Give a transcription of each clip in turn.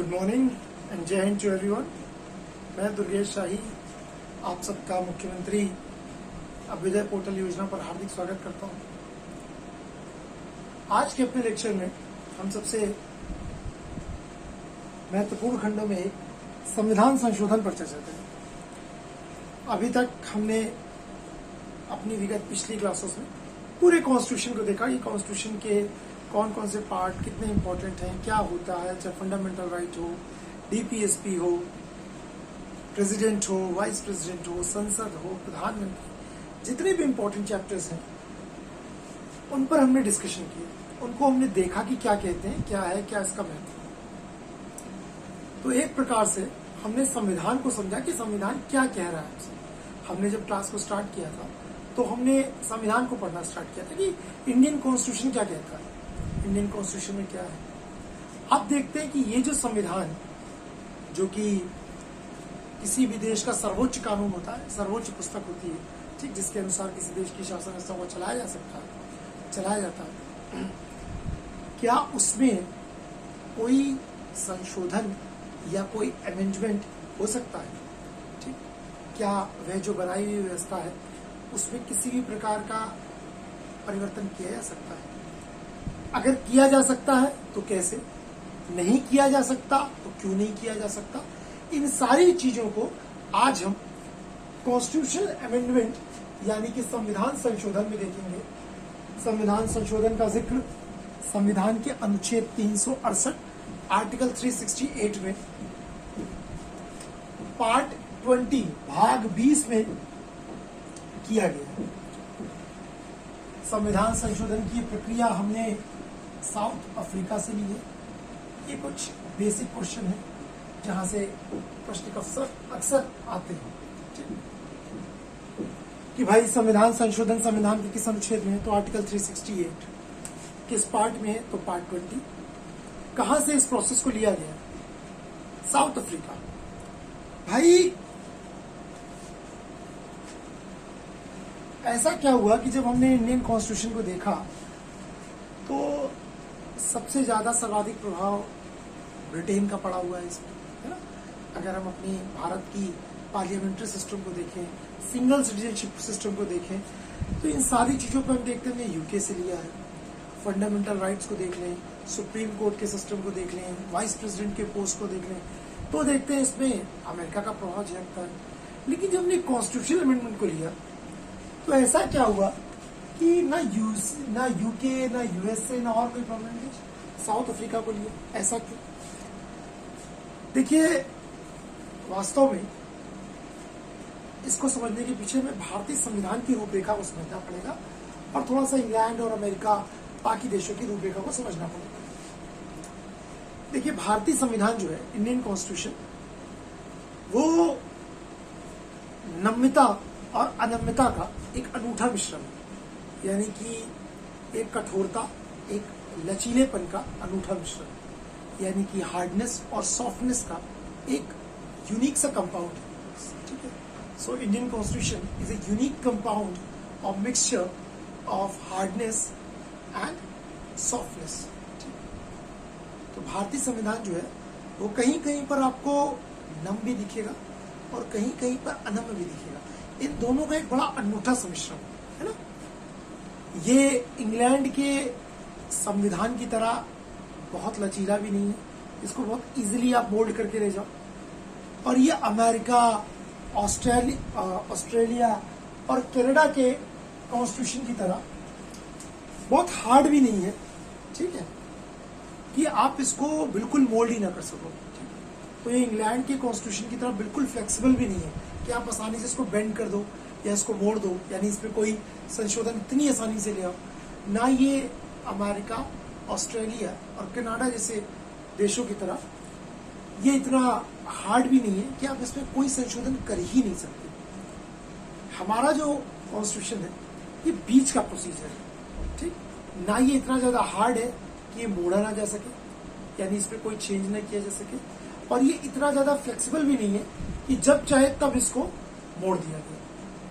Good morning and जय Hind to everyone. मैं दुर्गेश शाही आप सबका मुख्यमंत्री अभ्युदय पोर्टल योजना पर हार्दिक स्वागत करता हूं। आज के अपने लेक्चर में हम सबसे महत्वपूर्ण खंडों में एक संविधान संशोधन पर चर्चा करेंगे। अभी तक हमने अपनी विगत पिछली क्लासेस में पूरे कॉन्स्टिट्यूशन को देखा। ये कॉन्स्टिट्यूशन के कौन कौन से पार्ट कितने इंपॉर्टेंट हैं, क्या होता है, चाहे फंडामेंटल राइट हो, डीपीएसपी हो, प्रेसिडेंट हो, वाइस प्रेसिडेंट हो, संसद हो, प्रधानमंत्री, जितने भी इंपॉर्टेंट चैप्टर्स हैं उन पर हमने डिस्कशन किया। उनको हमने देखा कि क्या कहते हैं, क्या है, क्या इसका महत्व है। तो एक प्रकार से हमने संविधान को समझा कि संविधान क्या कह रहा है। हमने जब क्लास को स्टार्ट किया था तो हमने संविधान को पढ़ना स्टार्ट किया था कि इंडियन कॉन्स्टिट्यूशन क्या कहता है, इंडियन कॉन्स्टिट्यूशन में क्या है। अब देखते हैं कि ये जो संविधान, जो कि किसी भी देश का सर्वोच्च कानून होता है, सर्वोच्च पुस्तक होती है, ठीक, जिसके अनुसार किसी देश की शासन व्यवस्था को चलाया जा सकता है, चलाया जाता है, क्या उसमें कोई संशोधन या कोई अमेंडमेंट हो सकता है? ठीक, क्या वह जो बनाई हुई व्यवस्था है उसमें किसी भी प्रकार का परिवर्तन किया जा सकता है? अगर किया जा सकता है तो कैसे, नहीं किया जा सकता तो क्यों नहीं किया जा सकता? इन सारी चीजों को आज हम कॉन्स्टिट्यूशनल अमेंडमेंट यानी कि संविधान संशोधन में देखेंगे। संविधान संशोधन का जिक्र संविधान के अनुच्छेद 368 आर्टिकल 368 में पार्ट 20 भाग 20 में किया गया। संविधान संशोधन की प्रक्रिया हमने साउथ अफ्रीका से ली है। ये कुछ बेसिक क्वेश्चन है जहां से प्रश्न अक्सर आते हैं, ठीक, कि भाई संविधान संशोधन संविधान के किस अनुच्छेद में है? तो आर्टिकल 368 किस पार्ट में है? तो पार्ट 20। कहां से इस प्रोसेस को लिया गया? South Africa. भाई ऐसा क्या हुआ कि जब हमने इंडियन कॉन्स्टिट्यूशन को देखा तो सबसे ज्यादा सर्वाधिक प्रभाव ब्रिटेन का पड़ा हुआ है इसमें, है ना। अगर हम अपनी भारत की पार्लियामेंट्री सिस्टम को देखें, सिंगल सिटीजनशिप सिस्टम को देखें, तो इन सारी चीजों पर हम देखते हैं यूके से लिया है। फंडामेंटल राइट्स को देख लें, सुप्रीम कोर्ट के सिस्टम को देख लें, वाइस प्रेसिडेंट के पोस्ट को देख लें, तो देखते हैं इसमें अमेरिका का प्रभाव झलकता है। लेकिन जब हमने कॉन्स्टिट्यूशनल अमेंडमेंट को लिया तो ऐसा क्या हुआ कि ना यूके, ना यूएसए, ना और कोई प्रॉब्लम देश, साउथ अफ्रीका को लिया। ऐसा क्यों? देखिए, वास्तव में इसको समझने के पीछे में भारतीय संविधान की रूपरेखा को समझना पड़ेगा और थोड़ा सा इंग्लैंड और अमेरिका, बाकी देशों की रूपरेखा को समझना पड़ेगा। देखिए, भारतीय संविधान जो है, इंडियन कॉन्स्टिट्यूशन, वो नम्यता और अनम्यता का एक अनूठा मिश्रण है। यानी कि एक कठोरता, एक लचीलेपन का अनूठा मिश्रण, यानी कि हार्डनेस और सॉफ्टनेस का एक यूनिक सा कंपाउंड है, ठीक है। So Indian constitution is a unique compound of mixture of hardness and softness. तो भारतीय संविधान जो है वो कहीं कहीं पर आपको नम भी दिखेगा और कहीं कहीं पर अनम भी दिखेगा। इन दोनों का एक बड़ा अनूठा सम्मिश्रण है ना। ये इंग्लैंड के संविधान की तरह बहुत लचीला भी नहीं है, इसको बहुत इजीली आप मोल्ड करके ले जाओ। और ये अमेरिका, ऑस्ट्रेलिया और कनाडा के कॉन्स्टिट्यूशन की तरह बहुत हार्ड भी नहीं है, ठीक है, कि आप इसको बिल्कुल मोल्ड ही ना कर सको। तो ये इंग्लैंड के कॉन्स्टिट्यूशन की तरह बिल्कुल फ्लेक्सिबल भी नहीं है कि आप आसानी से इसको बेंड कर दो या इसको मोड़ दो, यानी इसमें कोई संशोधन इतनी आसानी से ले आओ। ना ये अमेरिका, ऑस्ट्रेलिया और कनाडा जैसे देशों की तरह ये इतना हार्ड भी नहीं है कि आप इसमें कोई संशोधन कर ही नहीं सकते। हमारा जो कॉन्स्टिट्यूशन है ये बीच का प्रोसीजर है, ठीक। ना ये इतना ज्यादा हार्ड है कि ये मोड़ा ना जा सके, यानी इसमें कोई चेंज ना किया जा सके, और ये इतना ज्यादा फ्लेक्सिबल भी नहीं है कि जब चाहे तब इसको मोड़ दिया गया,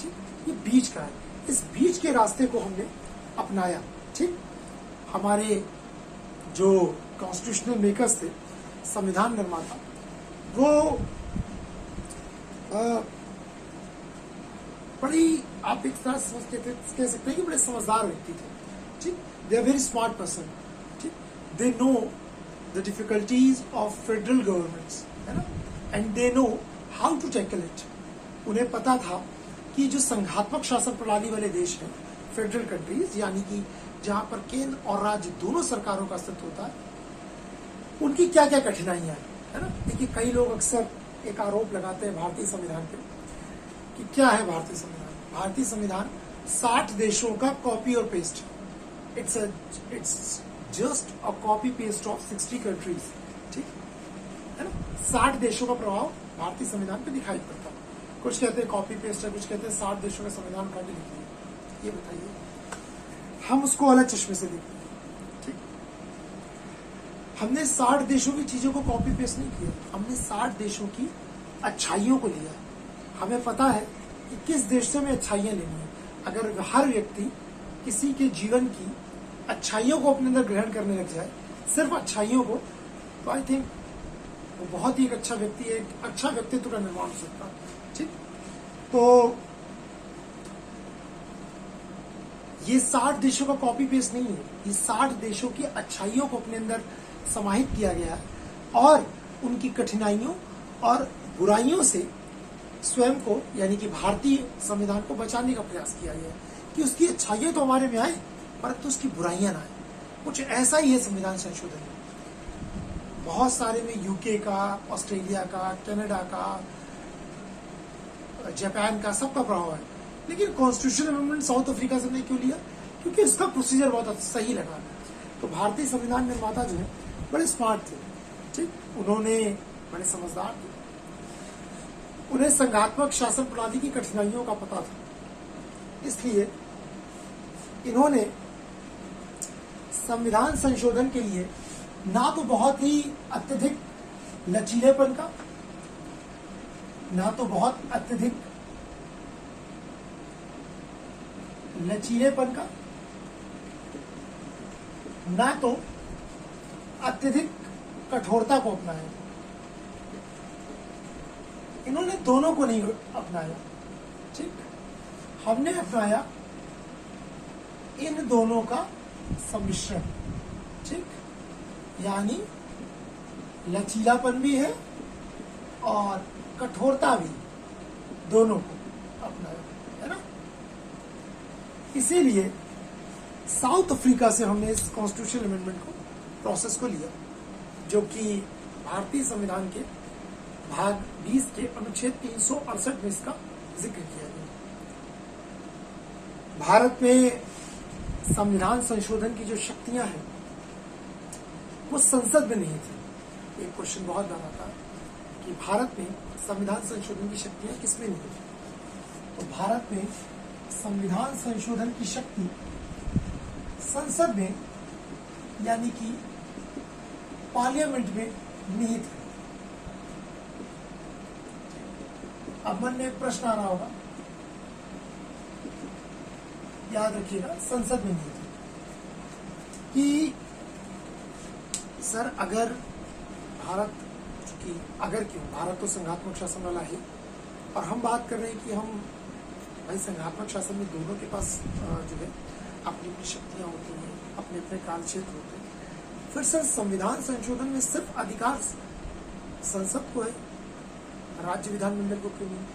ठीक। ये बीच का है। इस बीच के रास्ते को हमने अपनाया, ठीक। हमारे जो कॉन्स्टिट्यूशनल मेकर्स थे संविधान निर्माता, वो बड़ी, आप एक तरह कह सकते हैं कि बड़े समझदार व्यक्ति थे, ठीक। They are very smart person, ठीक। They know the difficulties of federal governments, है ना, and they know how to tackle it. उन्हें पता था कि जो संघात्मक शासन प्रणाली वाले देश हैं, फेडरल कंट्रीज, यानी कि जहां पर केंद्र और राज्य दोनों सरकारों का अस्तित्व होता है, उनकी क्या क्या कठिनाइयां हैं, है ना। देखिए, कई लोग अक्सर एक आरोप लगाते हैं भारतीय संविधान पे कि क्या है भारतीय संविधान। भारतीय संविधान 60 देशों का कॉपी और पेस्ट है। It's just a copy paste of 60 countries, ठीक है ना। 60 देशों का प्रभाव भारतीय संविधान पे दिखाई पड़ता है। कुछ कहते हैं कॉपी पेस्ट है, कुछ कहते हैं 60 देशों का संविधान खंड लिख लिया। ये बताइए, हम उसको अलग चश्मे से देखते हैं, ठीक। हमने 60 देशों की चीजों को कॉपी पेस्ट नहीं किया, हमने 60 देशों की अच्छाइयों को लिया। हमें पता है कि किस देश से हमें अच्छाइयां लेनी है। अगर हर व्यक्ति किसी के जीवन की अच्छाइयों को अपने अंदर ग्रहण करने लग जाए, सिर्फ अच्छाइयों को, तो आई थिंक वो बहुत ही एक अच्छा व्यक्ति है, एक अच्छा व्यक्तित्व का निर्माण हो सकता है, ठीक। तो ये 60 देशों का कॉपी पेस्ट नहीं है, ये 60 देशों की अच्छाइयों को अपने अंदर समाहित किया गया है और उनकी कठिनाइयों और बुराइयों से स्वयं को, यानी कि भारतीय संविधान को बचाने का प्रयास किया गया है कि उसकी अच्छाइयां तो हमारे में आए, परंतु उसकी बुराइयां ना आए। कुछ ऐसा ही है संविधान संशोधन में। बहुत सारे में यूके का, ऑस्ट्रेलिया का, कनाडा का, जापान का, सबका प्रभाव है। लेकिन कॉन्स्टिट्यूशनल अमेंडमेंट साउथ अफ्रीका से नहीं क्यों लिया? क्योंकि इसका प्रोसीजर बहुत सही लगा। तो भारतीय संविधान निर्माता जो है बड़े स्मार्ट थे, ठीक। उन्होंने बड़े समझदार थे, उन्हें संघात्मक शासन प्रणाली की कठिनाइयों का पता था, इसलिए इन्होंने संविधान संशोधन के लिए ना तो बहुत ही अत्यधिक लचीलेपन का, ना तो बहुत अत्यधिक लचीलेपन का, ना तो अत्यधिक कठोरता को अपनाया। इन्होंने दोनों को नहीं अपनाया, ठीक। हमने अपनाया इन दोनों का सम्मिश्रण, ठीक। यानी लचीलापन भी है और कठोरता भी, दोनों को अपनाया, है ना। इसीलिए साउथ अफ्रीका से हमने इस कॉन्स्टिट्यूशनल अमेंडमेंट को, प्रोसेस को लिया, जो कि भारतीय संविधान के भाग 20 के अनुच्छेद 368 में इसका जिक्र किया गया। भारत में संविधान संशोधन की जो शक्तियां हैं वो संसद में नहीं थी। एक क्वेश्चन बहुत बार आता है कि भारत में संविधान संशोधन की शक्तियां किसमें नहीं थी? तो भारत में संविधान संशोधन की शक्ति संसद में, यानी कि पार्लियामेंट में निहित है। अब मन में एक प्रश्न आ रहा होगा, याद रखिएगा, संसद में निहित है कि सर अगर भारत, चूंकि अगर क्यों, भारत तो संघात्मक शासन वाला है और हम बात कर रहे हैं कि हम भाई संघात्मक शासन में दोनों के पास जो है अपनी अपनी शक्तियां होती हैं, अपने अपने कार्य क्षेत्र होते हैं, फिर सर संविधान संशोधन में सिर्फ अधिकार संसद को है, राज्य विधानमंडल को क्यों नहीं?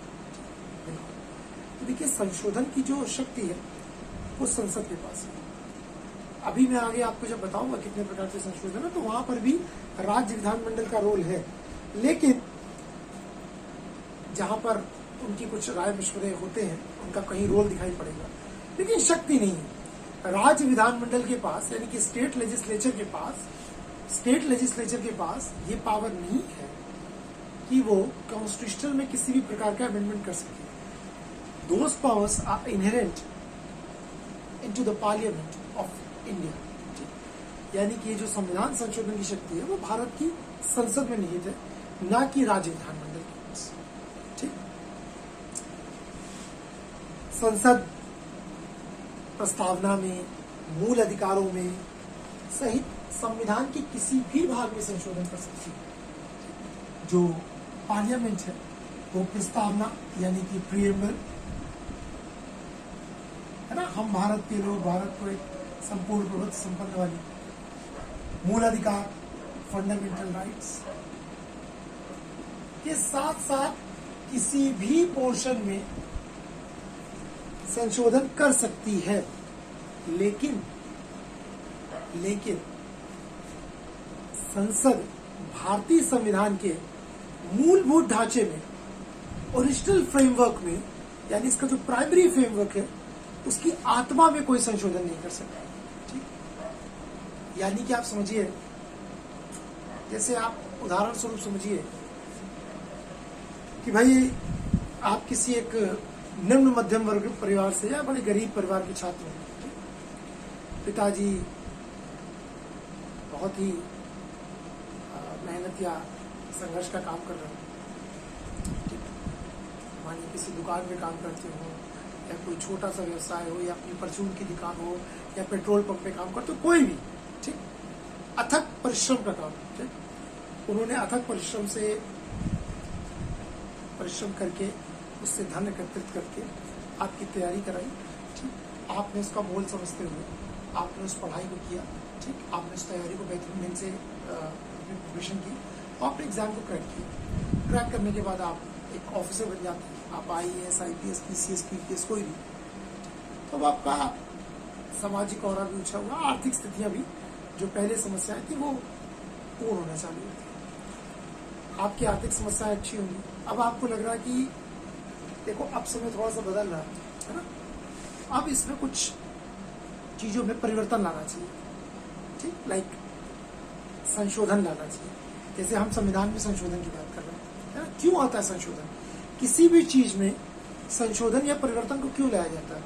तो देखिए, संशोधन की जो शक्ति है वो संसद के पास है। अभी मैं आगे आपको जब बताऊंगा कितने प्रकार के संशोधन है, तो वहां पर भी राज्य विधानमंडल का रोल है, लेकिन जहां पर उनकी कुछ राय मशवरे होते हैं उनका कहीं रोल दिखाई पड़ेगा, लेकिन शक्ति नहीं है। राज्य विधानमंडल के पास, यानी कि स्टेट लेजिस्लेचर के पास ये पावर नहीं है कि वो कॉन्स्टिट्यूशन में किसी भी प्रकार का अमेंडमेंट कर सके। Those powers are inherent into the parliament of India, यानी कि जो संविधान संशोधन की शक्ति है वो भारत की संसद में निहित है, ना कि राज्य विधानमंडल के पास, ठीक। संसद प्रस्तावना में, मूल अधिकारों में सहित संविधान के किसी भी भाग में संशोधन कर सकती है। जो पार्लियामेंट है वो प्रस्तावना यानी कि प्रिएम्बल है ना, हम भारत के लोग, भारत को एक संपूर्ण प्रभुत्व संपन्न वाली मूल अधिकार, फंडामेंटल राइट्स के साथ साथ किसी भी पोर्शन में संशोधन कर सकती है, लेकिन संसद भारतीय संविधान के मूलभूत ढांचे में, ओरिजिनल फ्रेमवर्क में, यानी इसका जो प्राइमरी फ्रेमवर्क है उसकी आत्मा में कोई संशोधन नहीं कर सकता। ठीक, यानी कि आप समझिए, जैसे आप उदाहरण स्वरूप समझिए कि भाई आप किसी एक निम्न मध्यम वर्ग परिवार से या बड़े गरीब परिवार के छात्र हैं, पिताजी बहुत ही मेहनत या संघर्ष का काम कर रहे हैं, मानिए किसी दुकान में काम करते हो या कोई छोटा सा व्यवसाय हो या अपनी परचून की दुकान हो या पेट्रोल पंप पे काम करते हो, कोई भी, ठीक, अथक परिश्रम का काम, ठीक, उन्होंने अथक परिश्रम करके उससे धन एकत्रित करके आपकी तैयारी कराई, ठीक, आपने उसका मोल समझते हुए आपने उस पढ़ाई को किया, ठीक, आपने उस तैयारी को बेहतरीन से प्रिपरेशन की और आपने एग्जाम को क्रैक किया। क्रैक करने के बाद आप एक ऑफिसर बन जाते हैं, आप IAS, IPS, PCS, PPS कोई भी, तो अब आपका सामाजिक और भी ऊंचा हुआ, आर्थिक स्थितियां भी जो पहले समस्याएं थी वो पूर्ण होना चालू हुई थी, आपकी आर्थिक समस्याएं अच्छी होंगी। अब आपको लग रहा है कि देखो अब समय थोड़ा सा बदल रहा है ना, अब इसमें कुछ चीजों में परिवर्तन लाना चाहिए, ठीक, लाइक संशोधन लाना चाहिए। जैसे हम संविधान में संशोधन की बात कर रहे हैं, है ना, क्यों आता है संशोधन? किसी भी चीज में संशोधन या परिवर्तन को क्यों लाया जाता है?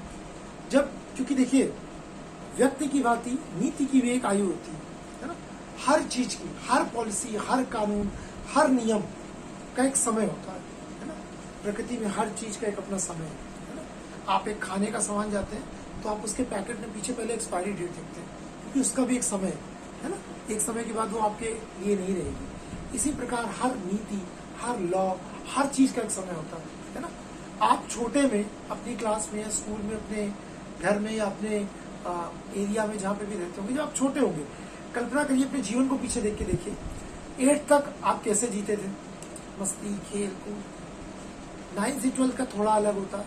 जब, क्योंकि देखिए व्यक्ति की भांति नीति की भी एक आयु होती है ना, हर चीज की, हर पॉलिसी, हर कानून, हर नियम का एक समय होता है ना, प्रकृति में हर चीज का एक अपना समय है ना। आप एक खाने का सामान जाते हैं तो आप उसके पैकेट में पीछे पहले एक्सपायरी डेट देखते हैं, क्योंकि उसका भी एक समय है ना, एक समय के बाद वो आपके लिए नहीं रहेगी। इसी प्रकार हर नीति, हर लॉ, हर चीज का एक समय होता है ना। आप छोटे में अपनी क्लास में या स्कूल में, अपने घर में या अपने एरिया में जहाँ पे भी रहते होंगे, जब आप छोटे होंगे, कल्पना करिए अपने जीवन को पीछे देख के देखिए, 8 तक आप कैसे जीते थे, मस्ती, खेल कूद। 9 से 12 का थोड़ा अलग होता,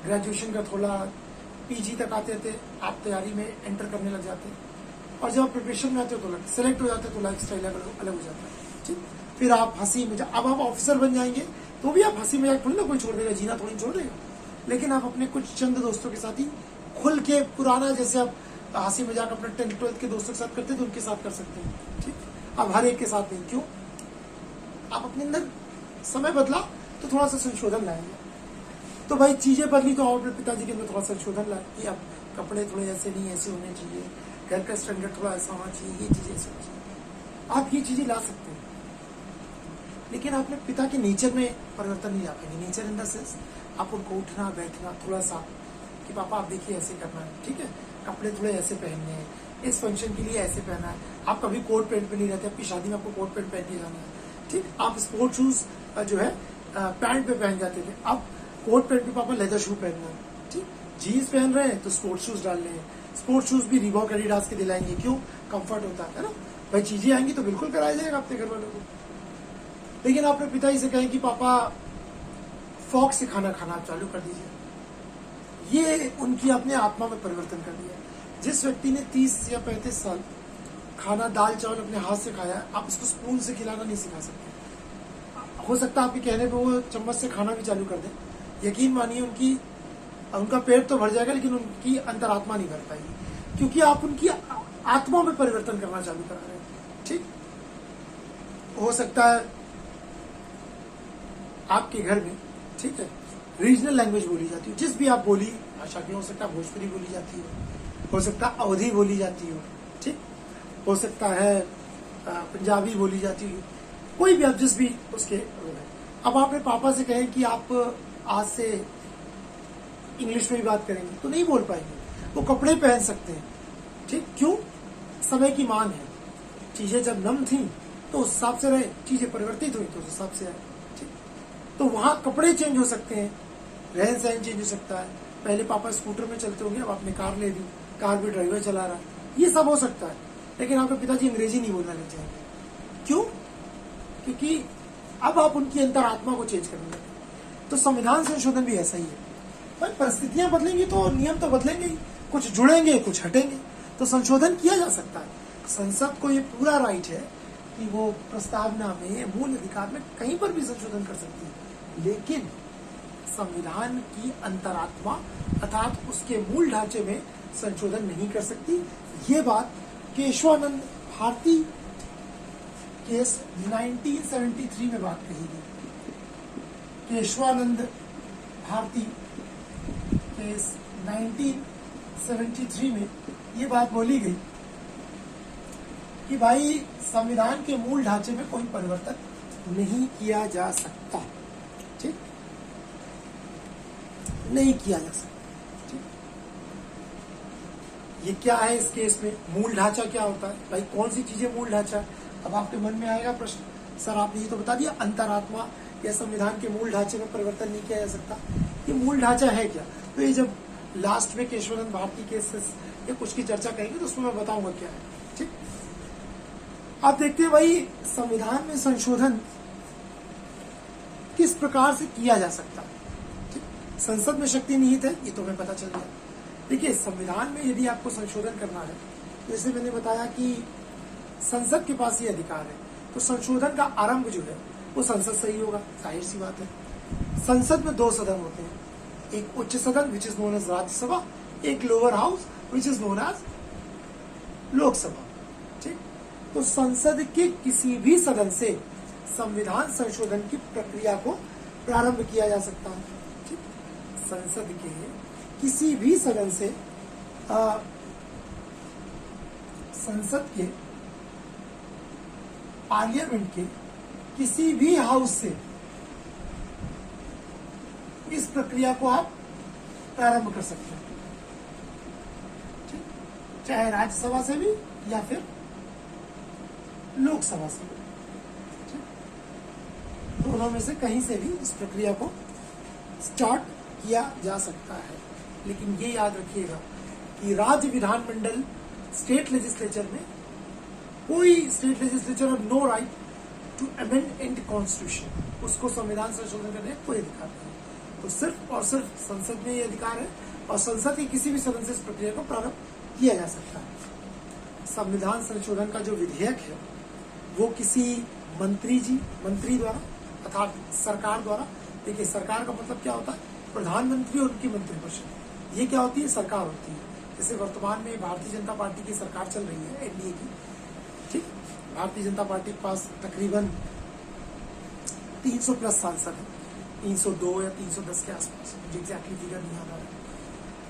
ग्रेजुएशन का थोड़ा, PG तक आते थे, आप तैयारी में एंटर करने लग जाते, और जब आप प्रिपरेशन में आते हो तो सेलेक्ट हो जाते, तो लाइफ स्टाइल अलग हो जाता है, ठीक। फिर आप हंसी मजाक, अब आप ऑफिसर बन जाएंगे तो भी आप हंसी मजाक थोड़ी ना कोई छोड़ देगा, जीना थोड़ी छोड़ देगा, लेकिन आप अपने कुछ चंद दोस्तों के साथ ही खुल के पुराना, जैसे आप हंसी मजाक अपने 10th 12th के दोस्तों के साथ करते थे, उनके साथ कर सकते हैं, ठीक। अब हर एक के साथ नहीं, क्यों? आप अपने अंदर समय बदला तो थोड़ा सा संशोधन लाएंगे, तो भाई चीजें बदली तो आप अपने पिताजी के अंदर थोड़ा संशोधन लाए कि अब कपड़े थोड़े ऐसे नहीं, ऐसे होने चाहिए, घर का स्टैंडर्ड थोड़ा ऐसा होना चाहिए, ये चीजें ऐसे होनी चाहिए। आप ये चीजें ला सकते हैं, लेकिन आप अपने पिता के नेचर में परिवर्तन नहीं ला पाएंगे। नेचर इन द सेंस आप उनको उठना बैठना थोड़ा सा कि पापा आप देखिए ऐसे करना है, ठीक है, कपड़े थोड़े ऐसे पहनने हैं, इस फंक्शन के लिए ऐसे पहना है, आप कभी कोट पैंट पे नहीं रहते, आपकी शादी में आपको कोट पैंट पहन के जाना है, ठीक। आप स्पोर्ट शूज जो है पैंट पे पहन जाते थे, अब कोट पैंट पे पापा लेदर शू पहनना है, ठीक। जीन्स पहन रहे हैं तो स्पोर्ट शूज डाल रहे हैं, स्पोर्ट शूज भी रीबॉक एडिडास के दिलाएंगे, क्यों? कंफर्ट होता है ना भाई। चीजें आएंगी तो बिल्कुल कराया जाएगा अपने घर वालों को, लेकिन आप अपने पिताजी से कहें कि पापा फॉक से खाना खाना चालू कर दीजिए, ये उनकी अपने आत्मा में परिवर्तन कर दिया। जिस व्यक्ति ने 30 या 35 साल खाना दाल चावल अपने हाथ से खाया, आप उसको स्पून से खिलाना नहीं सिखा सकते। हो सकता है आपके कहने पे वो चम्मच से खाना भी चालू कर दे, यकीन मानिए उनका पेट तो भर जाएगा, लेकिन उनकी अंतरात्मा नहीं भर पाएगी, क्योंकि आप उनकी आत्मा में परिवर्तन करना चालू करा रहे हैं, ठीक। हो सकता है आपके घर में, ठीक है, रीजनल लैंग्वेज बोली जाती हो, जिस भी आप बोली भाषा की, हो सकता है भोजपुरी बोली जाती हो सकता है अवधी बोली जाती हो, ठीक, हो सकता है पंजाबी बोली जाती हो, कोई भी आप जिस भी उसके। अब आप अपने पापा से कहें कि आप आज से इंग्लिश में भी बात करेंगे तो नहीं बोल पाएंगे, वो कपड़े पहन सकते हैं, ठीक, क्यों? समय की मांग है, चीजें जब नम थी तो उस हिसाब से रहे, चीजें परिवर्तित हुई तो उस हिसाब से आए। ठीक, तो वहां कपड़े चेंज हो सकते हैं, रहन सहन चेंज हो सकता है। पहले पापा स्कूटर में चलते होंगे, अब आपने कार ले ली, कार भी ड्राइवर चला रहा है, ये सब हो सकता है। लेकिन आपके पिताजी अंग्रेजी नहीं बोलना लग जाएंगे। क्यों? क्योंकि अब आप उनकी अंतरात्मा को चेंज करने लगे। तो संविधान संशोधन भी ऐसा ही है भाई, परिस्थितियां बदलेंगी तो नियम तो बदलेंगे ही, कुछ जुड़ेंगे कुछ हटेंगे, तो संशोधन किया जा सकता है। संसद को ये पूरा राइट है कि वो प्रस्तावना में, मूल अधिकार में कहीं पर भी संशोधन कर सकती है, लेकिन संविधान की अंतरात्मा अर्थात उसके मूल ढांचे में संशोधन नहीं कर सकती। ये बात केशवानंद भारती केस 1973 में बात कही गई। केशवानंद भारती केस 1973 में ये बात बोली गई कि भाई संविधान के मूल ढांचे में कोई परिवर्तन नहीं किया जा सकता। ठीक, नहीं किया जा सकता। ठीक, ये क्या है इस केस में? मूल ढांचा क्या होता है भाई? कौन सी चीजें मूल ढांचा? अब आपके मन में आएगा प्रश्न, सर आपने ये तो बता दिया अंतरात्मा या संविधान के मूल ढांचे में परिवर्तन नहीं किया जा सकता, ये मूल ढांचा है क्या? तो ये जब लास्ट में केशवानंद भारती केसेस या कुछ की चर्चा करेंगे तो उसमें मैं बताऊंगा क्या है। ठीक, आप देखते हैं भाई संविधान में संशोधन किस प्रकार से किया जा सकता है। ठीक, संसद में शक्ति निहित है, ये तो हमें पता चल गया। देखिए संविधान में यदि आपको संशोधन करना है, जैसे मैंने बताया कि संसद के पास ये अधिकार है, तो संशोधन का आरंभ जो है वो संसद से ही होगा, जाहिर सी बात है। संसद में दो सदन होते हैं, एक उच्च सदन which is known as Rajya Sabha, एक lower house which is known as Lok Sabha. ठीक, तो संसद के किसी भी सदन से संविधान संशोधन की प्रक्रिया को प्रारंभ किया जा सकता है। ठीक, संसद के किसी भी सदन से संसद के पार्लियामेंट के किसी भी हाउस से इस प्रक्रिया को आप प्रारंभ कर सकते हैं। ठीक, चाहे राज्यसभा से भी या फिर लोकसभा से भी। ठीक, दोनों में से कहीं से भी इस प्रक्रिया को स्टार्ट किया जा सकता है। लेकिन ये याद रखिएगा कि राज्य विधानमंडल स्टेट लेजिस्लेचर में कोई state legislature have no right to amend in constitution, उसको संविधान संशोधन करने का कोई अधिकार नहीं। तो सिर्फ और सिर्फ संसद में ये अधिकार है और संसद के किसी भी सदन से इस प्रक्रिया को प्रारंभ किया जा सकता है। संविधान संशोधन का जो विधेयक है वो किसी मंत्री द्वारा अर्थात सरकार द्वारा, देखिए सरकार का मतलब क्या होता है? प्रधानमंत्री और उनकी मंत्रिपरिषद, ये क्या होती है? सरकार होती है। जैसे वर्तमान में भारतीय जनता पार्टी की सरकार चल रही है, एनडीए की। ठीक, भारतीय जनता पार्टी के पास तकरीबन 300 प्लस सांसद है, 302 या 310 के आसपास, मुझे एग्जैक्टली फिगर नहीं आ रहा है।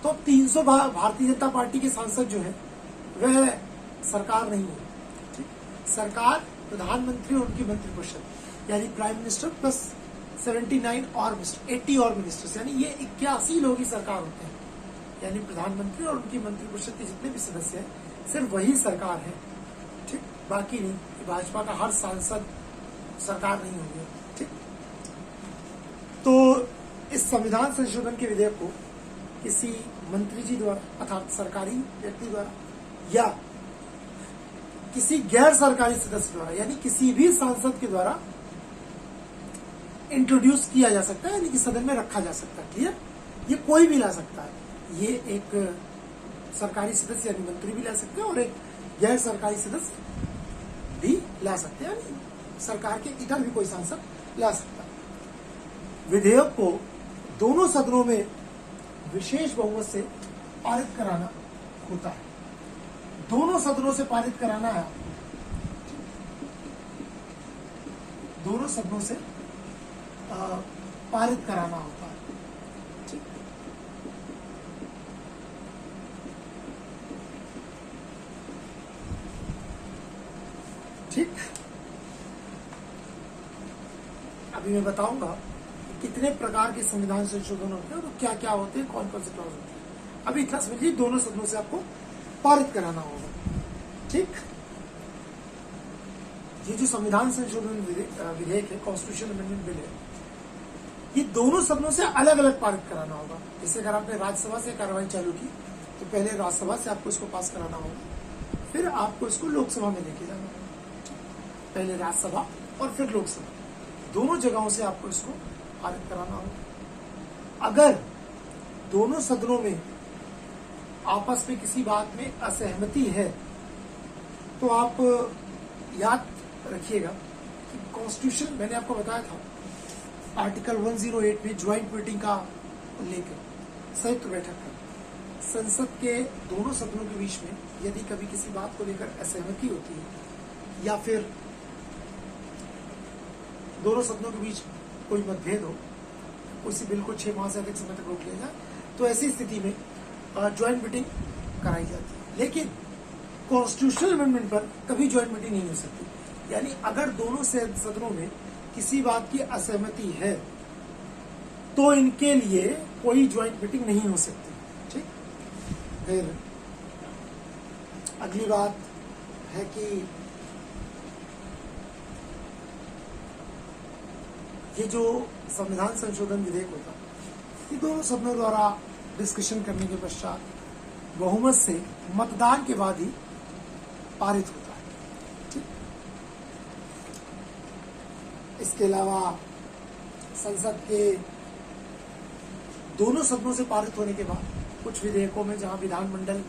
तो 300 भारतीय जनता पार्टी के सांसद जो है वह सरकार नहीं है। ठीक, सरकार प्रधानमंत्री और उनकी मंत्रिपरिषद यानी प्राइम मिनिस्टर प्लस 79 और मिनिस्टर, 80 और मिनिस्टर्स, यानी ये 81 लोग ही सरकार होते हैं। यानी प्रधानमंत्री और उनकी मंत्रिपरिषद के जितने भी सदस्य हैं सिर्फ वही सरकार है। ठीक, बाकी नहीं। भाजपा का हर सांसद सरकार नहीं होगी। ठीक, तो इस संविधान संशोधन के विधेयक को किसी मंत्री जी द्वारा अर्थात सरकारी व्यक्ति द्वारा या किसी गैर सरकारी सदस्य द्वारा यानी किसी भी सांसद के द्वारा इंट्रोड्यूस किया जा सकता है, यानी कि सदन में रखा जा सकता है। क्लियर? ये कोई भी ला सकता है। ये एक सरकारी सदस्य यानी मंत्री भी ला सकते हैं और एक गैर सरकारी सदस्य भी ला सकते हैं, यानी सरकार के इधर भी कोई सांसद ला सकता है। विधेयक को दोनों सदनों में विशेष बहुमत से पारित कराना होता है। दोनों सदनों से पारित कराना है, दोनों सदनों से पारित कराना होता है। ठीक, ठीक, अभी मैं बताऊंगा कितने प्रकार के संविधान संशोधन होते हैं और क्या क्या होते हैं, कौन कौन से क्लॉज होते हैं। अभी इतना समझिए, दोनों सदनों से आपको पारित कराना होगा। ठीक, ये जो संविधान संशोधन विधेयक है, कॉन्स्टिट्यूशन अमेंडमेंट बिल है, ये दोनों सदनों से अलग अलग पारित कराना होगा। जैसे अगर आपने राज्यसभा से कार्रवाई चालू की तो पहले राज्यसभा से आपको इसको पास कराना होगा, फिर आपको इसको लोकसभा में लेके जाना होगा। पहले राज्यसभा और फिर लोकसभा, दोनों जगहों से आपको इसको पारित कराना होगा। अगर दोनों सदनों में आपस में किसी बात में असहमति है तो आप याद रखिएगा कि कॉन्स्टिट्यूशन, मैंने आपको बताया था आर्टिकल 108 में ज्वाइंट मीटिंग का उल्लेख है, संयुक्त बैठक का। संसद के दोनों सदनों के बीच में यदि कभी किसी बात को लेकर असहमति होती है या फिर दोनों सदनों के बीच कोई मतभेद हो, उसी बिल को 6 माह से अधिक समय तक रोक लिया जाए, तो ऐसी स्थिति में ज्वाइंट मीटिंग कराई जाती है। लेकिन कॉन्स्टिट्यूशनल अमेंडमेंट पर कभी ज्वाइंट मीटिंग नहीं हो सकती। यानी अगर दोनों सदनों में किसी बात की असहमति है तो इनके लिए कोई ज्वाइंट मीटिंग नहीं हो सकती। ठीक, फिर अगली बात है कि ये जो संविधान संशोधन विधेयक होता है, ये दोनों सदनों द्वारा डिस्कशन करने के पश्चात बहुमत से मतदान के बाद ही पारित होता है। ठीक, इसके अलावा संसद के दोनों सदनों से पारित होने के बाद कुछ विधेयकों में जहां विधानमंडल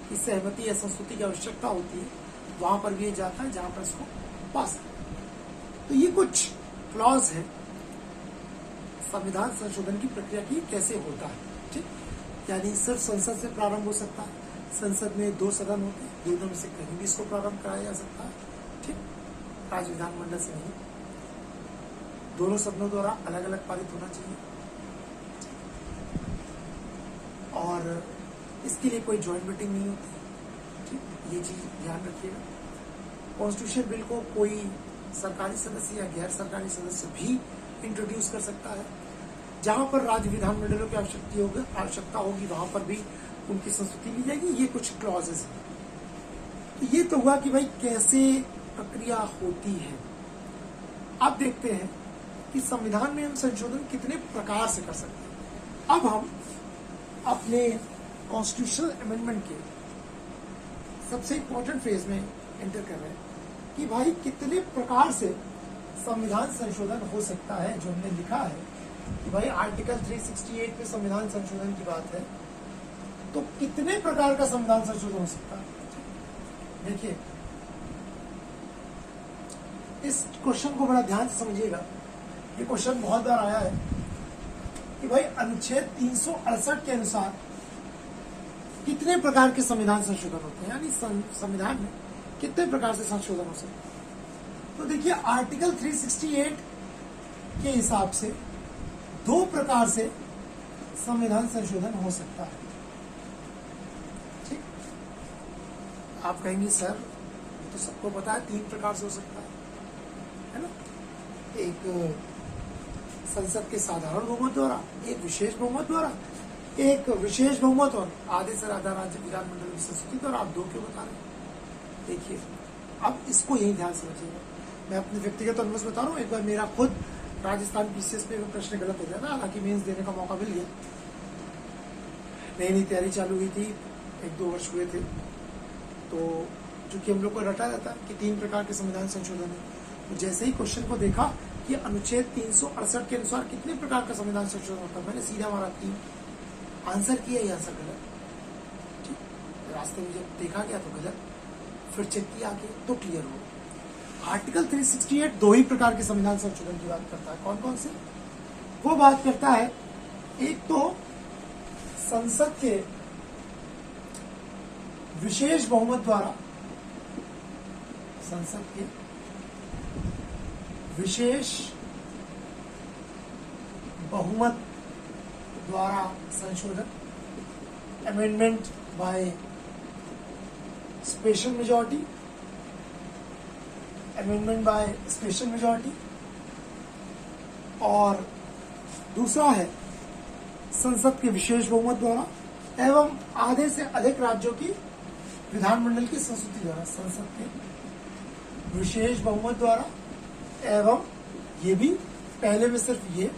की सहमति या संस्तुति की आवश्यकता होती है, वहां पर भी ये जाता है जहां पर इसको पास है। तो ये कुछ क्लॉज है संविधान संशोधन की प्रक्रिया की कैसे होता है। ठीक, यानी सिर्फ संसद से प्रारंभ हो सकता है। संसद में 2 सदन होते हैं, दोनों में से कहीं भी इसको प्रारंभ कराया जा सकता है। ठीक, राज्य विधानमंडल से नहीं, दोनों सदनों द्वारा अलग अलग पारित होना चाहिए और इसके लिए कोई ज्वाइंट मीटिंग नहीं होती। ठीक, ये चीज ध्यान रखिएगा। कॉन्स्टिट्यूशन बिल को कोई सरकारी सदस्य या गैर सरकारी सदस्य भी इंट्रोड्यूस कर सकता है। जहां पर राज्य विधानमंडलों की आवश्यकता होगी वहां पर भी उनकी संस्तुति ली जाएगी। ये कुछ क्लॉजेस हैं। तो ये तो हुआ कि भाई कैसे प्रक्रिया होती है। अब देखते हैं कि संविधान में हम संशोधन कितने प्रकार से कर सकते हैं। अब हम अपने कॉन्स्टिट्यूशनल अमेंडमेंट के सबसे इंपॉर्टेंट फेज में एंटर कर रहे हैं कि भाई कितने प्रकार से संविधान संशोधन हो सकता है। जो हमने लिखा है कि भाई आर्टिकल 368 में संविधान संशोधन की बात है, तो कितने प्रकार का संविधान संशोधन हो सकता है। देखिए, इस क्वेश्चन को बड़ा ध्यान से समझिएगा। ये क्वेश्चन बहुत बार आया है कि भाई अनुच्छेद 368 के अनुसार कितने प्रकार के संविधान संशोधन होते हैं, यानी संविधान में कितने प्रकार से संशोधन हो सकते हैं। तो देखिए, आर्टिकल 368 के हिसाब से 2 प्रकार से संविधान संशोधन हो सकता है। ठीक, आप कहेंगे सर ये तो सबको पता है 3 प्रकार से हो सकता है ना। एक संसद के साधारण बहुमत द्वारा, एक विशेष बहुमत द्वारा, एक विशेष बहुमत और आधे से ज्यादा राज्य विधानमंडल की संस्तुति द्वारा। आप 2 क्यों बता रहे हैं। देखिए, अब इसको यही ध्यान समझिएगा। मैं अपने व्यक्तिगत अनुभव से बता रहा हूँ। एक बार मेरा खुद राजस्थान पीसीएस में प्रश्न गलत हो गया था, हालांकि मेंस देने का मौका मिल गया। नई तैयारी चालू हुई थी, 1-2 वर्ष हुए थे। तो चूंकि हम लोग को रटा रहता है कि 3 प्रकार के संविधान संशोधन है, तो जैसे ही क्वेश्चन को देखा कि अनुच्छेद 368 के अनुसार कितने प्रकार का संविधान संशोधन होता है, मैंने सीधा मारा 3, आंसर किया, ये आंसर गलत। ठीक, रास्ते में जब देखा गया तो गलत, फिर चेक किया आगे तो क्लियर हो। आर्टिकल 368 2 ही प्रकार के संविधान संशोधन की बात करता है। कौन कौन से? वो बात करता है, एक तो संसद के विशेष बहुमत द्वारा, संसद के विशेष बहुमत द्वारा संशोधन, amendment by special majority, amendment by special majority. और दूसरा है संसद के विशेष बहुमत द्वारा एवं आधे से अधिक राज्यों की विधानमंडल की संस्तुति द्वारा। संसद के विशेष बहुमत द्वारा, एवं ये भी पहले में सिर्फ ये,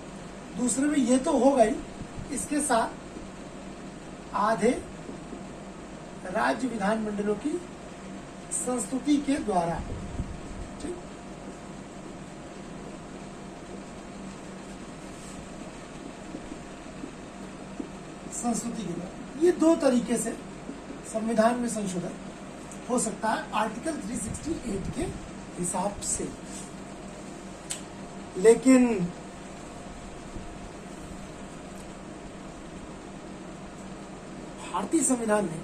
दूसरे में ये तो होगा ही, इसके साथ आधे राज्य विधानमंडलों की संस्तुति के द्वारा। ठीक, संस्तुति के द्वारा। ये दो तरीके से संविधान में संशोधन हो सकता है आर्टिकल 368 के हिसाब से। लेकिन भारतीय संविधान में,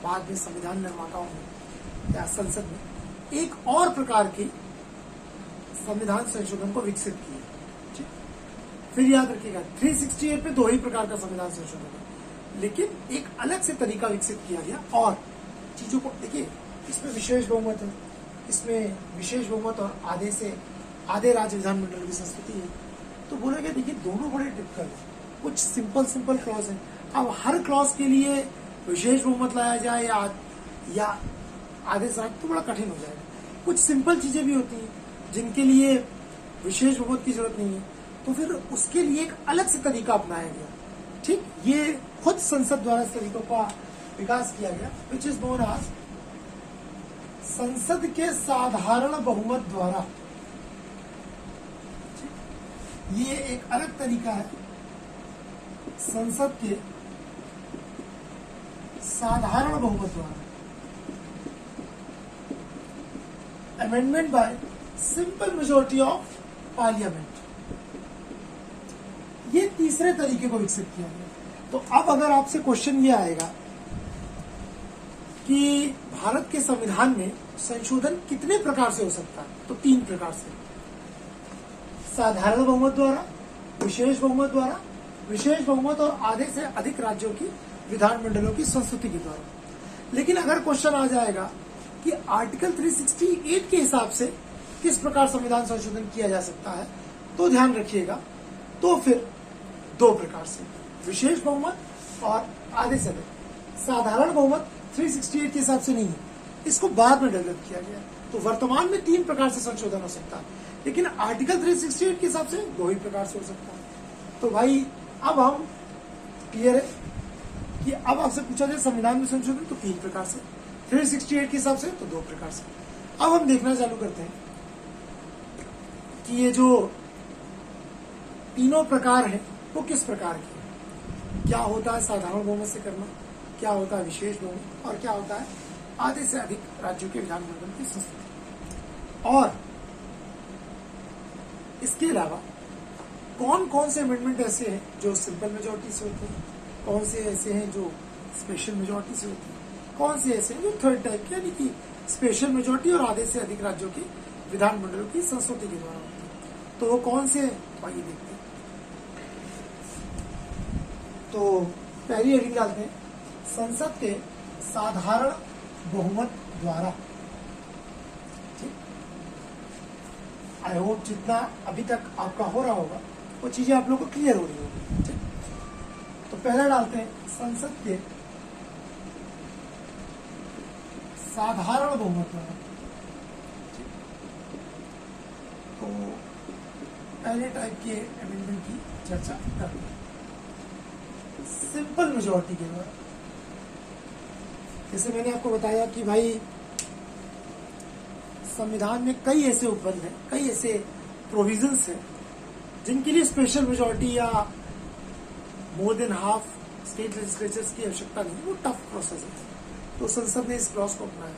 बाद में संविधान निर्माताओं ने या संसद में एक और प्रकार के संविधान संशोधन को विकसित किया। ठीक, फिर याद रखिएगा 368 में दो ही प्रकार का संविधान संशोधन है, लेकिन एक अलग से तरीका विकसित किया गया। और चीजों को देखिए, इसमें विशेष बहुमत है, इसमें विशेष बहुमत और आधे राज्य विधानमंडल की संस्तुति है। तो बोला गया देखिए दोनों बड़े टिपिकल है, कुछ सिंपल क्लॉज है। अब हर क्लॉज के लिए विशेष बहुमत लाया जाए या आधे से तो बड़ा कठिन हो जाएगा। कुछ सिंपल चीजें भी होती हैं जिनके लिए विशेष बहुमत की जरूरत नहीं है, तो फिर उसके लिए एक अलग से तरीका अपनाया गया। ठीक, ये खुद संसद द्वारा इस तरीकों का विकास किया गया, विच इज नोन एज संसद के साधारण बहुमत द्वारा। ये एक अलग तरीका है संसद के साधारण बहुमत द्वारा, amendment by simple majority of parliament. ये तीसरे तरीके को विकसित किया गया। तो अब अगर आपसे क्वेश्चन ये आएगा कि भारत के संविधान में संशोधन कितने प्रकार से हो सकता है, तो 3 प्रकार से, साधारण बहुमत द्वारा, विशेष बहुमत द्वारा, विशेष बहुमत और आधे से अधिक राज्यों की विधानमंडलों की संस्तुति के द्वारा। लेकिन अगर क्वेश्चन आ जाएगा कि आर्टिकल 368 के हिसाब से किस प्रकार संविधान संशोधन किया जा सकता है, तो ध्यान रखिएगा, तो फिर 2 प्रकार से, विशेष बहुमत और आधे से अधिक। साधारण बहुमत 368 के हिसाब से नहीं है, इसको बाद में डेवलप किया गया। तो वर्तमान में 3 प्रकार से संशोधन हो सकता है, लेकिन आर्टिकल 368 के हिसाब से 2 ही प्रकार से हो सकता है। तो भाई अब हम क्लियर है कि अब आपसे पूछा जाए संविधान में संशोधन तो 3 प्रकार से, 368 के हिसाब से तो 2 प्रकार से। अब हम देखना चालू करते हैं कि ये जो तीनों प्रकार हैं वो किस प्रकार के हैं। क्या होता है साधारण बहुमत से करना, क्या होता है विशेष बहुमत, और क्या होता है आधे से अधिक राज्यों के विधानमंडल की संस्तुति। और इसके अलावा कौन कौन से अमेंडमेंट ऐसे हैं जो सिंपल मेजोरिटी से होते हैं, कौन से ऐसे हैं जो स्पेशल मेजोरिटी से होती है, कौन से ऐसे हैं जो थर्ड टाइप के, यानी कि स्पेशल मेजोरिटी और आधे से अधिक राज्यों के विधानमंडलों की संस्तुति के द्वारा होती है। तो वो कौन से, आइए देखते हैं। तो पहली हेडिंग डालते हैं, संसद के साधारण बहुमत द्वारा। आई होप जितना अभी तक आपका हो रहा होगा वो चीजें आप लोगों को क्लियर हो रही होगी। ठीक, तो पहला डालते हैं संसद के साधारण बहुमत द्वारा। तो पहले टाइप के अमेंडमेंट की चर्चा करते हैं सिंपल मेजोरिटी के द्वारा। जैसे मैंने आपको बताया कि भाई संविधान में कई ऐसे उपबंध हैं, कई ऐसे प्रोविजंस हैं जिनके लिए स्पेशल मेजोरिटी या more than half state legislatures की आवश्यकता नहीं, वो टफ प्रोसेस है। तो संसद ने इस क्लॉज को अपनाया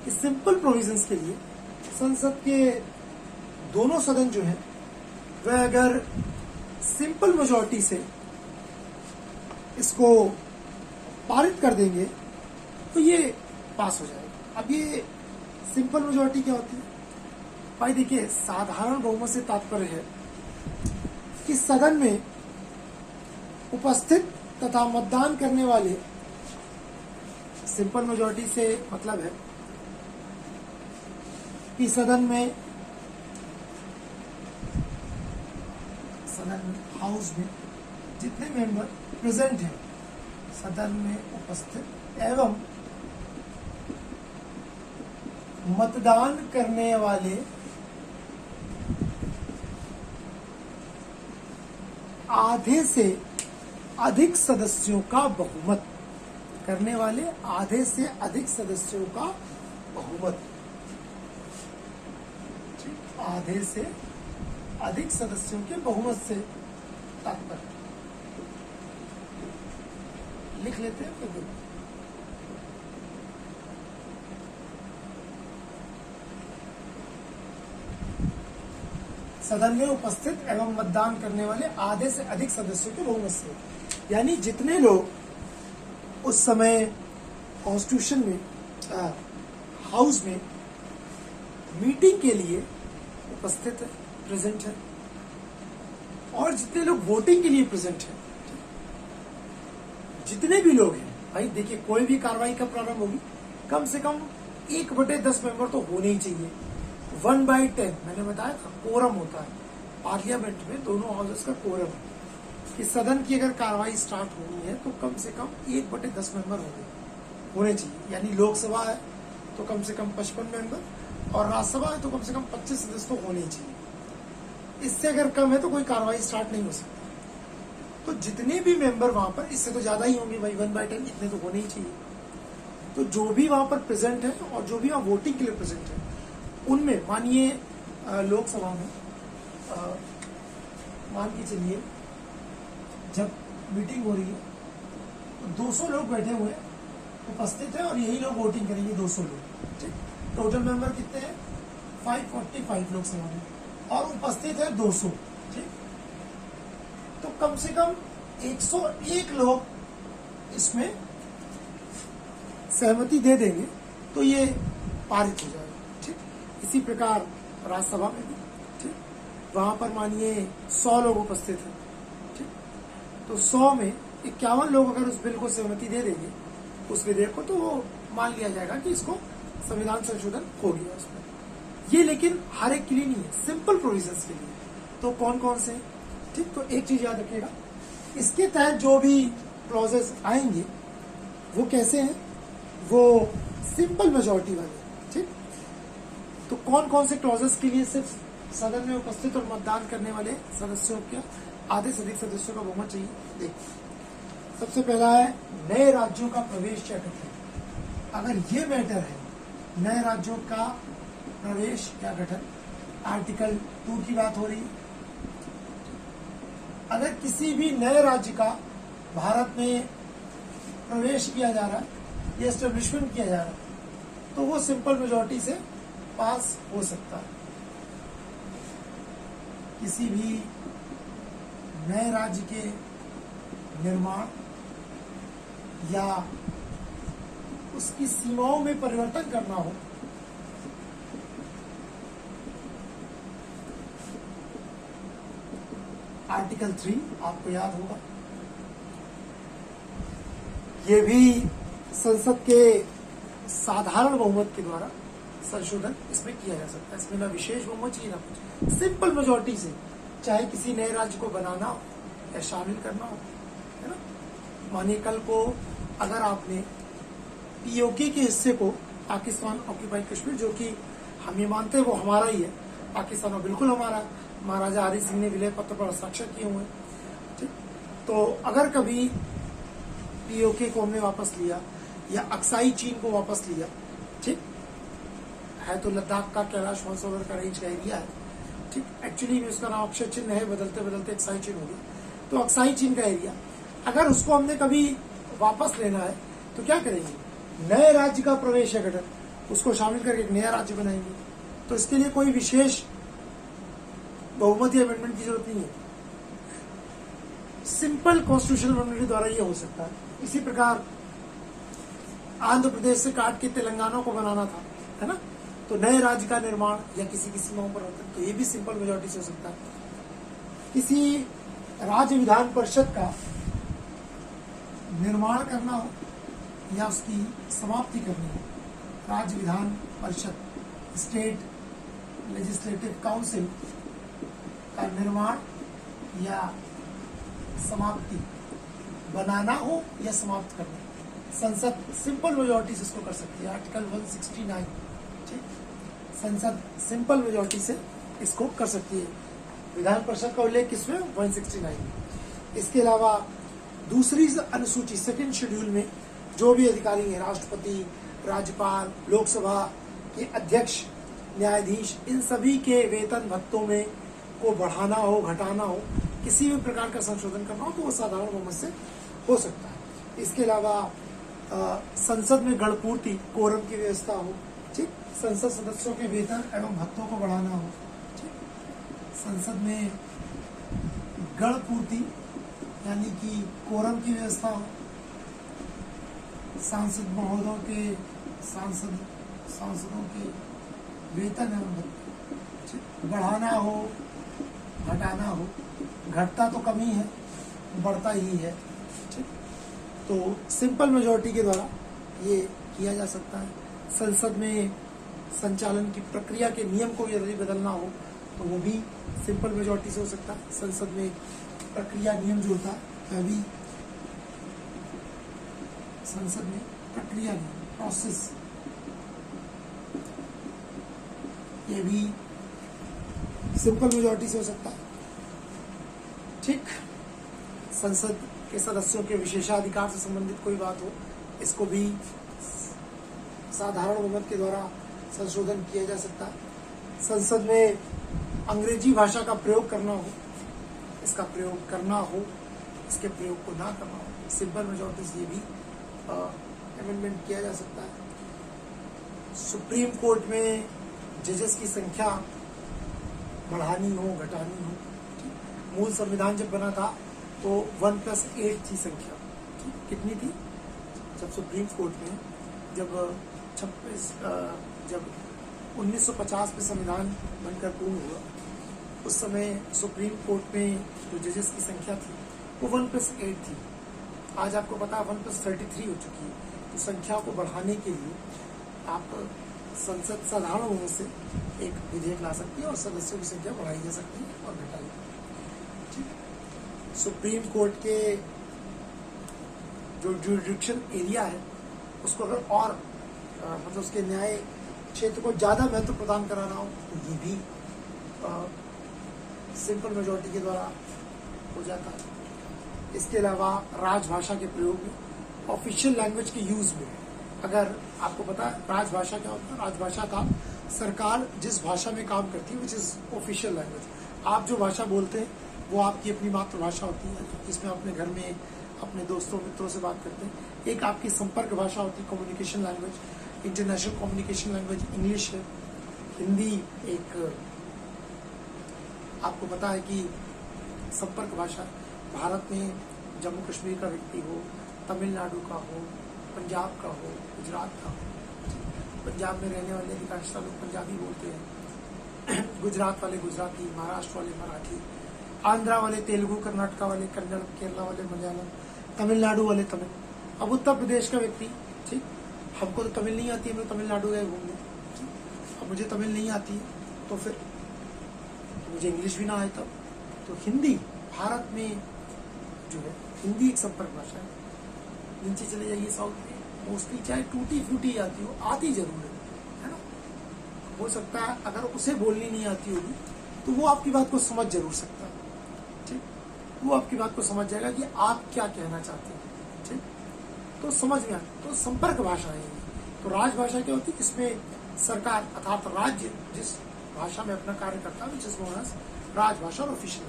कि सिंपल प्रोविजंस के लिए संसद के दोनों सदन जो है वह अगर सिंपल मेजोरिटी से इसको पारित कर देंगे तो ये पास हो जाएगा। अब ये सिंपल मेजोरिटी क्या होती है भाई, देखिए साधारण बहुमत से तात्पर्य है कि सदन में उपस्थित तथा मतदान करने वाले, सिंपल मेजोरिटी से मतलब है कि सदन में हाउस में जितने मेंबर प्रेजेंट हैं सदन में उपस्थित एवं मतदान करने वाले आधे से अधिक सदस्यों का बहुमत, करने वाले आधे से अधिक सदस्यों का बहुमत, ठीक, आधे से अधिक सदस्यों के बहुमत से तात्पर्य लिख लेते हैं। तो सदन में उपस्थित एवं मतदान करने वाले आधे से अधिक सदस्यों के बहुमत से, यानी जितने लोग उस समय कॉन्स्टिट्यूशन में हाउस में मीटिंग के लिए उपस्थित है, प्रेजेंट है, और जितने लोग वोटिंग के लिए प्रेजेंट है, जितने भी लोग हैं, भाई देखिए कोई भी कार्रवाई कब प्रारंभ होगी, कम से कम 1/10 मेंबर तो होने ही चाहिए। 1/10 मैंने बताया था कोरम होता है पार्लियामेंट में, दोनों हाउसेस का कोरम है कि सदन की अगर कार्रवाई स्टार्ट होनी है तो कम से कम 1/10 मेंबर होने चाहिए। यानी लोकसभा है तो कम से कम 55 मेंबर और राज्यसभा है तो कम से कम 25 सदस्य तो होने ही चाहिए। इससे अगर कम है तो कोई कार्रवाई स्टार्ट नहीं हो सकती। तो जितने भी मेंबर वहां पर, इससे तो ज्यादा ही होंगे भाई, 1/10 इतने तो होने ही चाहिए। तो जो भी वहां पर प्रेजेंट है और जो भी वहां वोटिंग के लिए प्रेजेंट है, उनमें मानिए लोकसभा में मान के चलिए जब मीटिंग हो रही है तो 200 लोग बैठे हुए उपस्थित है और यही लोग वोटिंग करेंगे, 200 लोग, ठीक। टोटल मेंबर कितने हैं? 545 लोकसभा में, और उपस्थित है 200, ठीक। तो कम से कम 101 लोग इसमें सहमति दे देंगे तो ये पारित हो जाएगा, ठीक। इसी प्रकार राज्यसभा में भी, ठीक, वहां पर मानिए 100 लोग उपस्थित हैं, ठीक। तो 100 में 51 लोग अगर उस बिल को सहमति दे देंगे, उस विधेयक को, तो वो मान लिया जाएगा कि इसको संविधान संशोधन हो गया उसमें। ये लेकिन हर एक के लिए नहीं है, सिंपल प्रोविजंस के लिए। तो कौन कौन से, ठीक। तो एक चीज याद रखिएगा, इसके तहत जो भी क्लॉजेस आएंगे वो कैसे हैं, वो सिंपल मेजॉरिटी वाले, ठीक। तो कौन कौन से क्लॉजेस के लिए सिर्फ सदन में उपस्थित और मतदान करने वाले सदस्यों के आधे से अधिक सदस्यों का बहुमत चाहिए। देखिए सबसे पहला है नए राज्यों का प्रवेश या गठन। अगर ये मैटर है नए राज्यों का प्रवेश या गठन, आर्टिकल 2 की बात हो रही है। अगर किसी भी नए राज्य का भारत में प्रवेश किया जा रहा है या एस्टेब्लिशमेंट किया जा रहा है तो वो सिंपल मेजॉरिटी से पास हो सकता है। किसी भी नए राज्य के निर्माण या उसकी सीमाओं में परिवर्तन करना हो आर्टिकल 3 आपको याद होगा, ये भी संसद के साधारण बहुमत के द्वारा संशोधन इसमें किया जा सकता है। इसमें ना विशेष बहुमत चाहिए ना कुछ, सिंपल मेजॉरिटी से चाहे किसी नए राज्य को बनाना हो या शामिल करना हो, है ना। मानिए कल को अगर आपने पीओके के हिस्से को पाकिस्तान ऑक्यूपाइड कश्मीर, जो कि हम ये मानते हैं वो हमारा ही है, पाकिस्तान और बिल्कुल हमारा, महाराजा हरि सिंह ने विलय पत्र पर हस्ताक्षर किए हुए, ठीक। तो अगर कभी पीओके को हमने वापस लिया या अक्साई चीन को वापस लिया, ठीक है, तो लद्दाख का कैलाश मानसरोवर का रेंज का एरिया है, ठीक। एक्चुअली में उसका नाम अक्षय चिन्ह है, बदलते बदलते अक्साई चीन हो गया। तो अक्साई चीन का एरिया अगर उसको हमने कभी वापस लेना है तो क्या करेंगे, नए राज्य का प्रवेश या गठन, उसको शामिल करके एक नया राज्य बनाएंगे। तो इसके लिए कोई विशेष बहुमत या अमेंडमेंट की जरूरत नहीं है, सिंपल कॉन्स्टिट्यूशनल अमेंडमेंट द्वारा ये हो सकता है। इसी प्रकार आंध्र प्रदेश से काट के तेलंगाना को बनाना था, है ना, तो नए राज्य का निर्माण या किसी की सीमाओं पर होता है, तो ये भी सिंपल मेजॉरिटी से हो सकता है। किसी राज्य विधान परिषद का निर्माण करना हो या उसकी समाप्ति करनी हो, राज्य Vidhan Parishad, state legislative council का निर्माण या समाप्ति, बनाना हो या समाप्त करना, संसद सिंपल मेजॉरिटी से इसको कर सकती है, आर्टिकल 169, ठीक। संसद सिंपल मेजोरिटी से इसको कर सकती है। विधान परिषद का उल्लेख किसमें? 169। इसके अलावा दूसरी अनुसूची सेकंड शेड्यूल में जो भी अधिकारी हैं, राष्ट्रपति, राज्यपाल, लोकसभा के अध्यक्ष, न्यायाधीश, इन सभी के वेतन भत्तों में को बढ़ाना हो, घटाना हो, किसी भी प्रकार का संशोधन करना हो तो वो साधारण बहुमत से हो सकता है। इसके अलावा संसद में गणपूर्ति, कोरम की व्यवस्था हो, ठीक, संसद सदस्यों के वेतन एवं भत्तों को बढ़ाना हो, ठीक, संसद में गणपूर्ति यानी कि कोरम की व्यवस्था हो, सांसद महोदयों के सांसदों के वेतन एवं भत्ते बढ़ाना हो, घटाना हो, घटता तो कम ही है, बढ़ता ही है, ठीक। तो सिंपल मेजोरिटी के द्वारा ये किया जा सकता है। संसद में संचालन की प्रक्रिया के नियम को यदि बदलना हो तो वो भी सिंपल मेजोरिटी से हो सकता है। संसद में प्रक्रिया नियम जो होता है वह भी संसद में प्रक्रिया नियम, प्रोसेस, ये भी सिंपल मेजोरिटी से हो सकता है, ठीक। संसद के सदस्यों के विशेषाधिकार से संबंधित कोई बात हो, इसको भी साधारण बहुमत के द्वारा संशोधन किया जा सकता है। संसद में अंग्रेजी भाषा का प्रयोग करना हो, इसका प्रयोग करना हो, इसके प्रयोग को ना करना हो, सिंपल मेजोरिटी से ये भी अमेंडमेंट किया जा सकता है। सुप्रीम कोर्ट में जजेस की संख्या बढ़ानी हो, घटानी हो, मूल संविधान जब बना था तो 1+8 थी संख्या, कितनी थी? जब सुप्रीम कोर्ट में जब 1950 में संविधान बनकर पूर्ण हुआ, उस समय सुप्रीम कोर्ट में जो जजेस की संख्या थी वो 1+8 थी। आज आपको पता है 1+33 हो चुकी है। तो संख्या को बढ़ाने के लिए आप संसद साधारण बहुमत से एक विधेयक ला सकती है और सदस्यों की संख्या बढ़ाई जा सकती है और घटाई। ठीक, सुप्रीम कोर्ट के जो जुडिक्शल एरिया है उसको अगर और मतलब उसके न्याय क्षेत्र को ज्यादा महत्व प्रदान कराना हो तो ये भी सिंपल मेजोरिटी के द्वारा हो जाता है। इसके अलावा राजभाषा के प्रयोग में, ऑफिशियल लैंग्वेज के यूज में, अगर आपको पता है राजभाषा क्या होता है? राजभाषा का सरकार जिस भाषा में काम करती है विच इज ऑफिशियल लैंग्वेज। आप जो भाषा बोलते हैं वो आपकी अपनी मातृभाषा होती है, जिसमें अपने घर में अपने दोस्तों मित्रों से बात करते हैं। एक आपकी संपर्क भाषा होती है, communication language, international communication language English है। हिंदी एक आपको पता है कि संपर्क भाषा। भारत में जम्मू कश्मीर का व्यक्ति हो, तमिलनाडु का हो, पंजाब का हो, गुजरात का हो, पंजाब में रहने वाले अधिकांशतः लोग पंजाबी बोलते हैं, गुजरात वाले गुजराती, महाराष्ट्र वाले मराठी, आंध्रा वाले तेलुगु, कर्नाटका वाले कन्नड़, केरला वाले मलयालम, तमिलनाडु वाले तमिल। अब उत्तर प्रदेश का व्यक्ति, ठीक, हमको तो तमिल नहीं आती है, हम लोग तमिलनाडु गए घूमने, अब मुझे तमिल नहीं आती है तो फिर मुझे इंग्लिश भी ना आए तब तो हिंदी। भारत में जो है हिंदी एक संपर्क भाषा है। नीचे चले जाइए साउथ में, मोस्टली चाहे टूटी फूटी आती हो, आती जरूर है ना। हो सकता है अगर उसे बोलनी नहीं आती होगी तो वो आपकी बात को समझ जरूर सकता है, ठीक, वो आपकी बात को समझ जाएगा कि आप क्या कहना चाहते हैं, ठीक, तो समझ में आता। तो संपर्क भाषा है। तो राजभाषा क्या होती है? इसमें सरकार अर्थात राज्य जिस भाषा में अपना कार्य करता है, जिस राजभाषा और ऑफिशियल।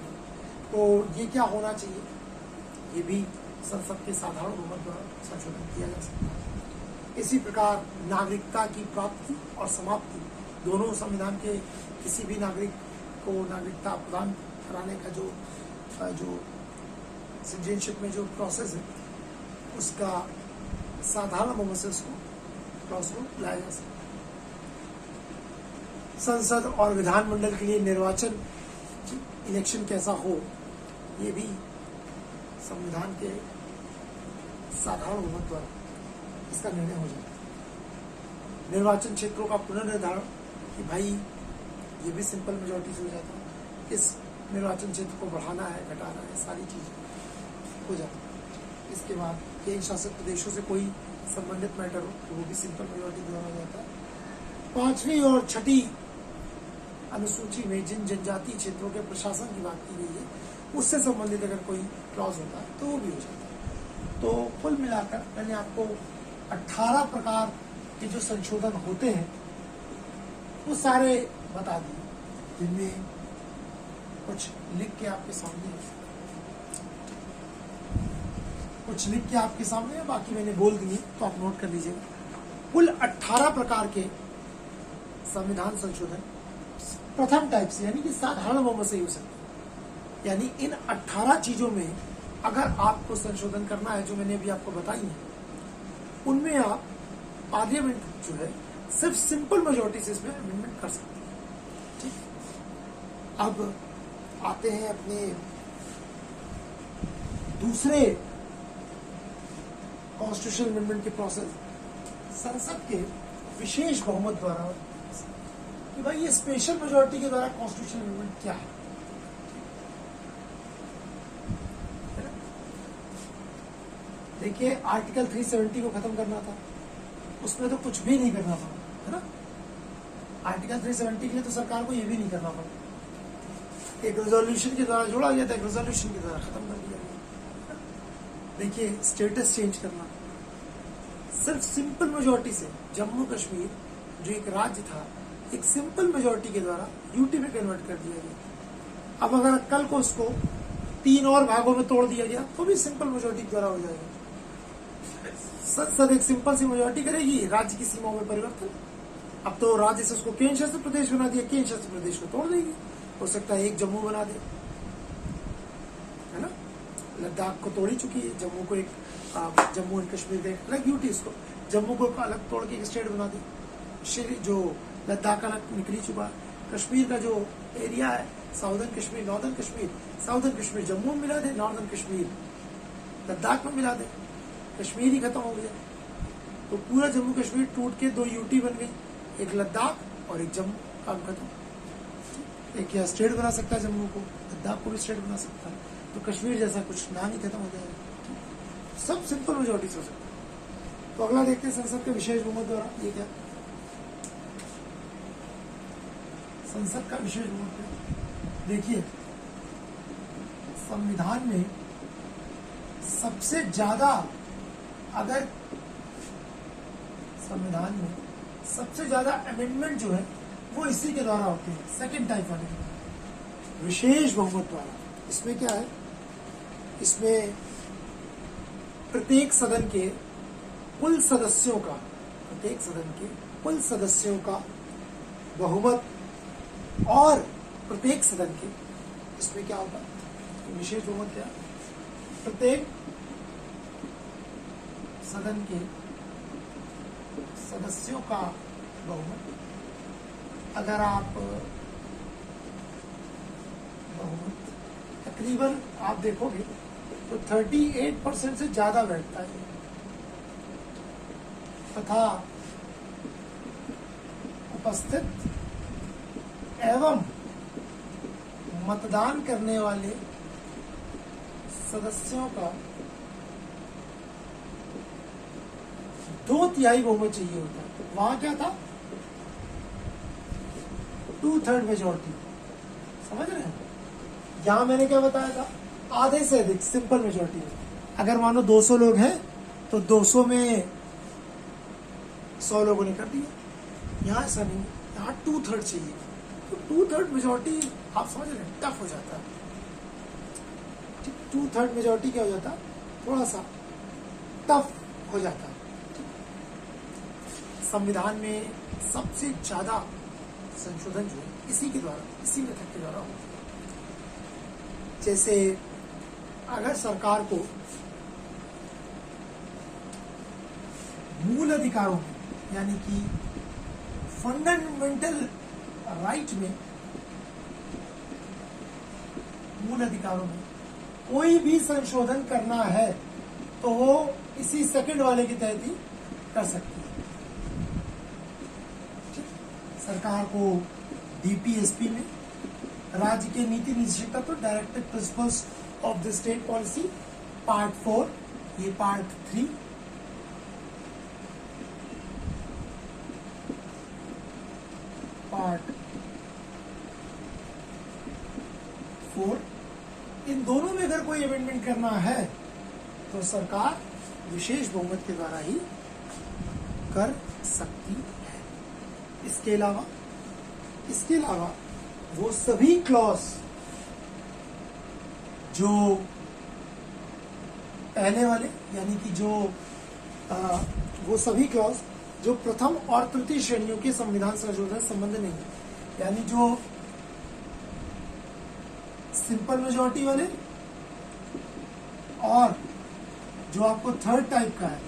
तो ये क्या होना चाहिए? ये भी संसद के साधारण बहुमत द्वारा संशोधन किया जा सकता है। इसी प्रकार नागरिकता की प्राप्ति और समाप्ति दोनों संविधान के किसी भी नागरिक को नागरिकता प्रदान कराने का जो सिटीजनशिप में जो प्रोसेस है उसका साधारण बहुमत से उसको क्लॉज को लाया जा सकता है। संसद और विधानमंडल के लिए निर्वाचन इलेक्शन कैसा हो, ये भी संविधान के साधारण बहुमत द्वारा इसका निर्णय हो जाता है। निर्वाचन क्षेत्रों का पुनर्निर्धारण कि भाई ये भी सिंपल मेजोरिटी से हो जाता है, किस निर्वाचन क्षेत्र को बढ़ाना है, घटाना है, सारी चीजें हो जाती है। इसके बाद केंद्र शासित प्रदेशों से कोई संबंधित मैटर हो तो वो भी सिंपल मेजोरिटी द्वारा हो जाता है। 5वीं और 6ठी अनुसूची में जिन जनजातीय क्षेत्रों के प्रशासन की बात की गई है उससे संबंधित अगर कोई क्लॉज होता है तो वो भी हो जाता है। तो कुल मिलाकर मैंने आपको 18 प्रकार के जो संशोधन होते हैं वो सारे बता दिए, जिनमें कुछ लिख के आपके सामने है, बाकी मैंने बोल दिए तो आप नोट कर लीजिएगा। कुल 18 प्रकार के संविधान संशोधन प्रथम टाइप से यानी कि साधारण बहुमत से ही हो सकते हैं। यानी इन 18 चीजों में अगर आपको संशोधन करना है जो मैंने अभी आपको बताई है, उनमें आप पार्लियामेंट जो है सिर्फ सिंपल मेजोरिटी से इसमें अमेंडमेंट कर सकते हैं। ठीक, अब आते हैं अपने दूसरे कॉन्स्टिट्यूशनल अमेंडमेंट के प्रोसेस, संसद के विशेष बहुमत द्वारा, कि भाई ये स्पेशल मेजोरिटी के द्वारा कॉन्स्टिट्यूशनल अमेंडमेंट क्या है। देखिए आर्टिकल 370 को खत्म करना था, उसमें तो कुछ भी नहीं करना पड़ा, है ना। आर्टिकल 370 के लिए तो सरकार को ये भी नहीं करना पड़ा, एक रेजोल्यूशन के द्वारा जोड़ा गया था, एक रेजोल्यूशन के द्वारा खत्म कर दिया गया। देखिए स्टेटस चेंज करना सिर्फ सिंपल मेजोरिटी से, जम्मू कश्मीर जो एक राज्य था एक सिंपल मेजोरिटी के द्वारा यूटी में कन्वर्ट कर दिया गया। अब अगर कल को उसको 3 और भागों में तोड़ दिया गया तो भी सिंपल मेजोरिटी के द्वारा हो जाएगा। संसद एक सिंपल सी मेजोरिटी करेगी, राज्य की सीमाओं में परिवर्तन। अब तो राज्य से उसको केंद्र शासित प्रदेश बना दिया, केंद्र शासित प्रदेश को तोड़ देगी, हो सकता है एक जम्मू बना दे, है ना। लद्दाख को तोड़ ही चुकी है, जम्मू को एक जम्मू एंड कश्मीर का अलग यूटी, इसको जम्मू को अलग तोड़ के एक स्टेट बना दी। जो लद्दाख अलग निकली चुका है, कश्मीर का जो एरिया है southern Kashmir, northern Kashmir, southern Kashmir Jammu में मिला दे, नॉर्दर्न कश्मीर लद्दाख में मिला दे, कश्मीर ही खत्म हो गया। तो पूरा जम्मू कश्मीर टूट के 2 यूटी बन गई, एक लद्दाख और एक जम्मू, काम खत्म। एक या स्टेट बना सकता है जम्मू को, लद्दाख को भी स्टेट बना सकता है, तो कश्मीर जैसा कुछ नाम ही खत्म हो जाएगा। सब सिंपल मेजोरिटी से हो सकता है। तो अगला देखते हैं संसद के विशेष बहुमत द्वारा, ये क्या संसद का विशेष बहुमत। देखिए संविधान में सबसे ज्यादा, अगर संविधान में सबसे ज्यादा अमेंडमेंट जो है वो इसी के द्वारा होते हैं, सेकंड टाइप वाले विशेष बहुमत द्वारा। इसमें क्या है, इसमें प्रत्येक सदन के कुल सदस्यों का बहुमत, और प्रत्येक सदन के, इसमें क्या होता है विशेष बहुमत, क्या प्रत्येक सदन के सदस्यों का बहुमत, अगर आप बहुमत तकरीबन आप देखोगे तो 38% से ज्यादा बैठता है, तथा उपस्थित एवं मतदान करने वाले सदस्यों का 2/3 बहुमत चाहिए होता है। वहां क्या था, 2/3 मेजोरिटी, समझ रहे हैं। यहां मैंने क्या बताया था, आधे से अधिक सिंपल मेजोरिटी। अगर मानो 200 लोग हैं तो 200 में 100 लोगों ने कर दिया। यहाँ ऐसा नहीं, यहाँ 2/3 चाहिए, तो 2/3 मेजोरिटी आप समझ रहे हैं टफ हो जाता है। 2/3 मेजोरिटी क्या हो जाता है, थोड़ा सा टफ हो जाता है। संविधान में सबसे ज्यादा संशोधन जो है इसी मेथड के द्वारा होता है। जैसे अगर सरकार को मूल अधिकारों में, यानी कि फंडामेंटल राइट में, मूल अधिकारों में कोई भी संशोधन करना है तो वो इसी सेकंड वाले के तहत ही कर सकती है। सरकार को डीपीएसपी में राज्य के नीति निदेशक तत्व, directive principles of the state policy, part 4, ये पार्ट 3, पार्ट 4, इन दोनों में अगर कोई अमेंडमेंट करना है तो सरकार विशेष बहुमत के द्वारा ही कर सकती है। इसके अलावा वो सभी क्लॉज जो पहले वाले, यानी कि जो वो सभी क्लॉज जो प्रथम और तृतीय श्रेणियों के संविधान संशोधन से संबंध नहीं है, यानी जो सिंपल मेजॉरिटी वाले और जो आपको थर्ड टाइप का है,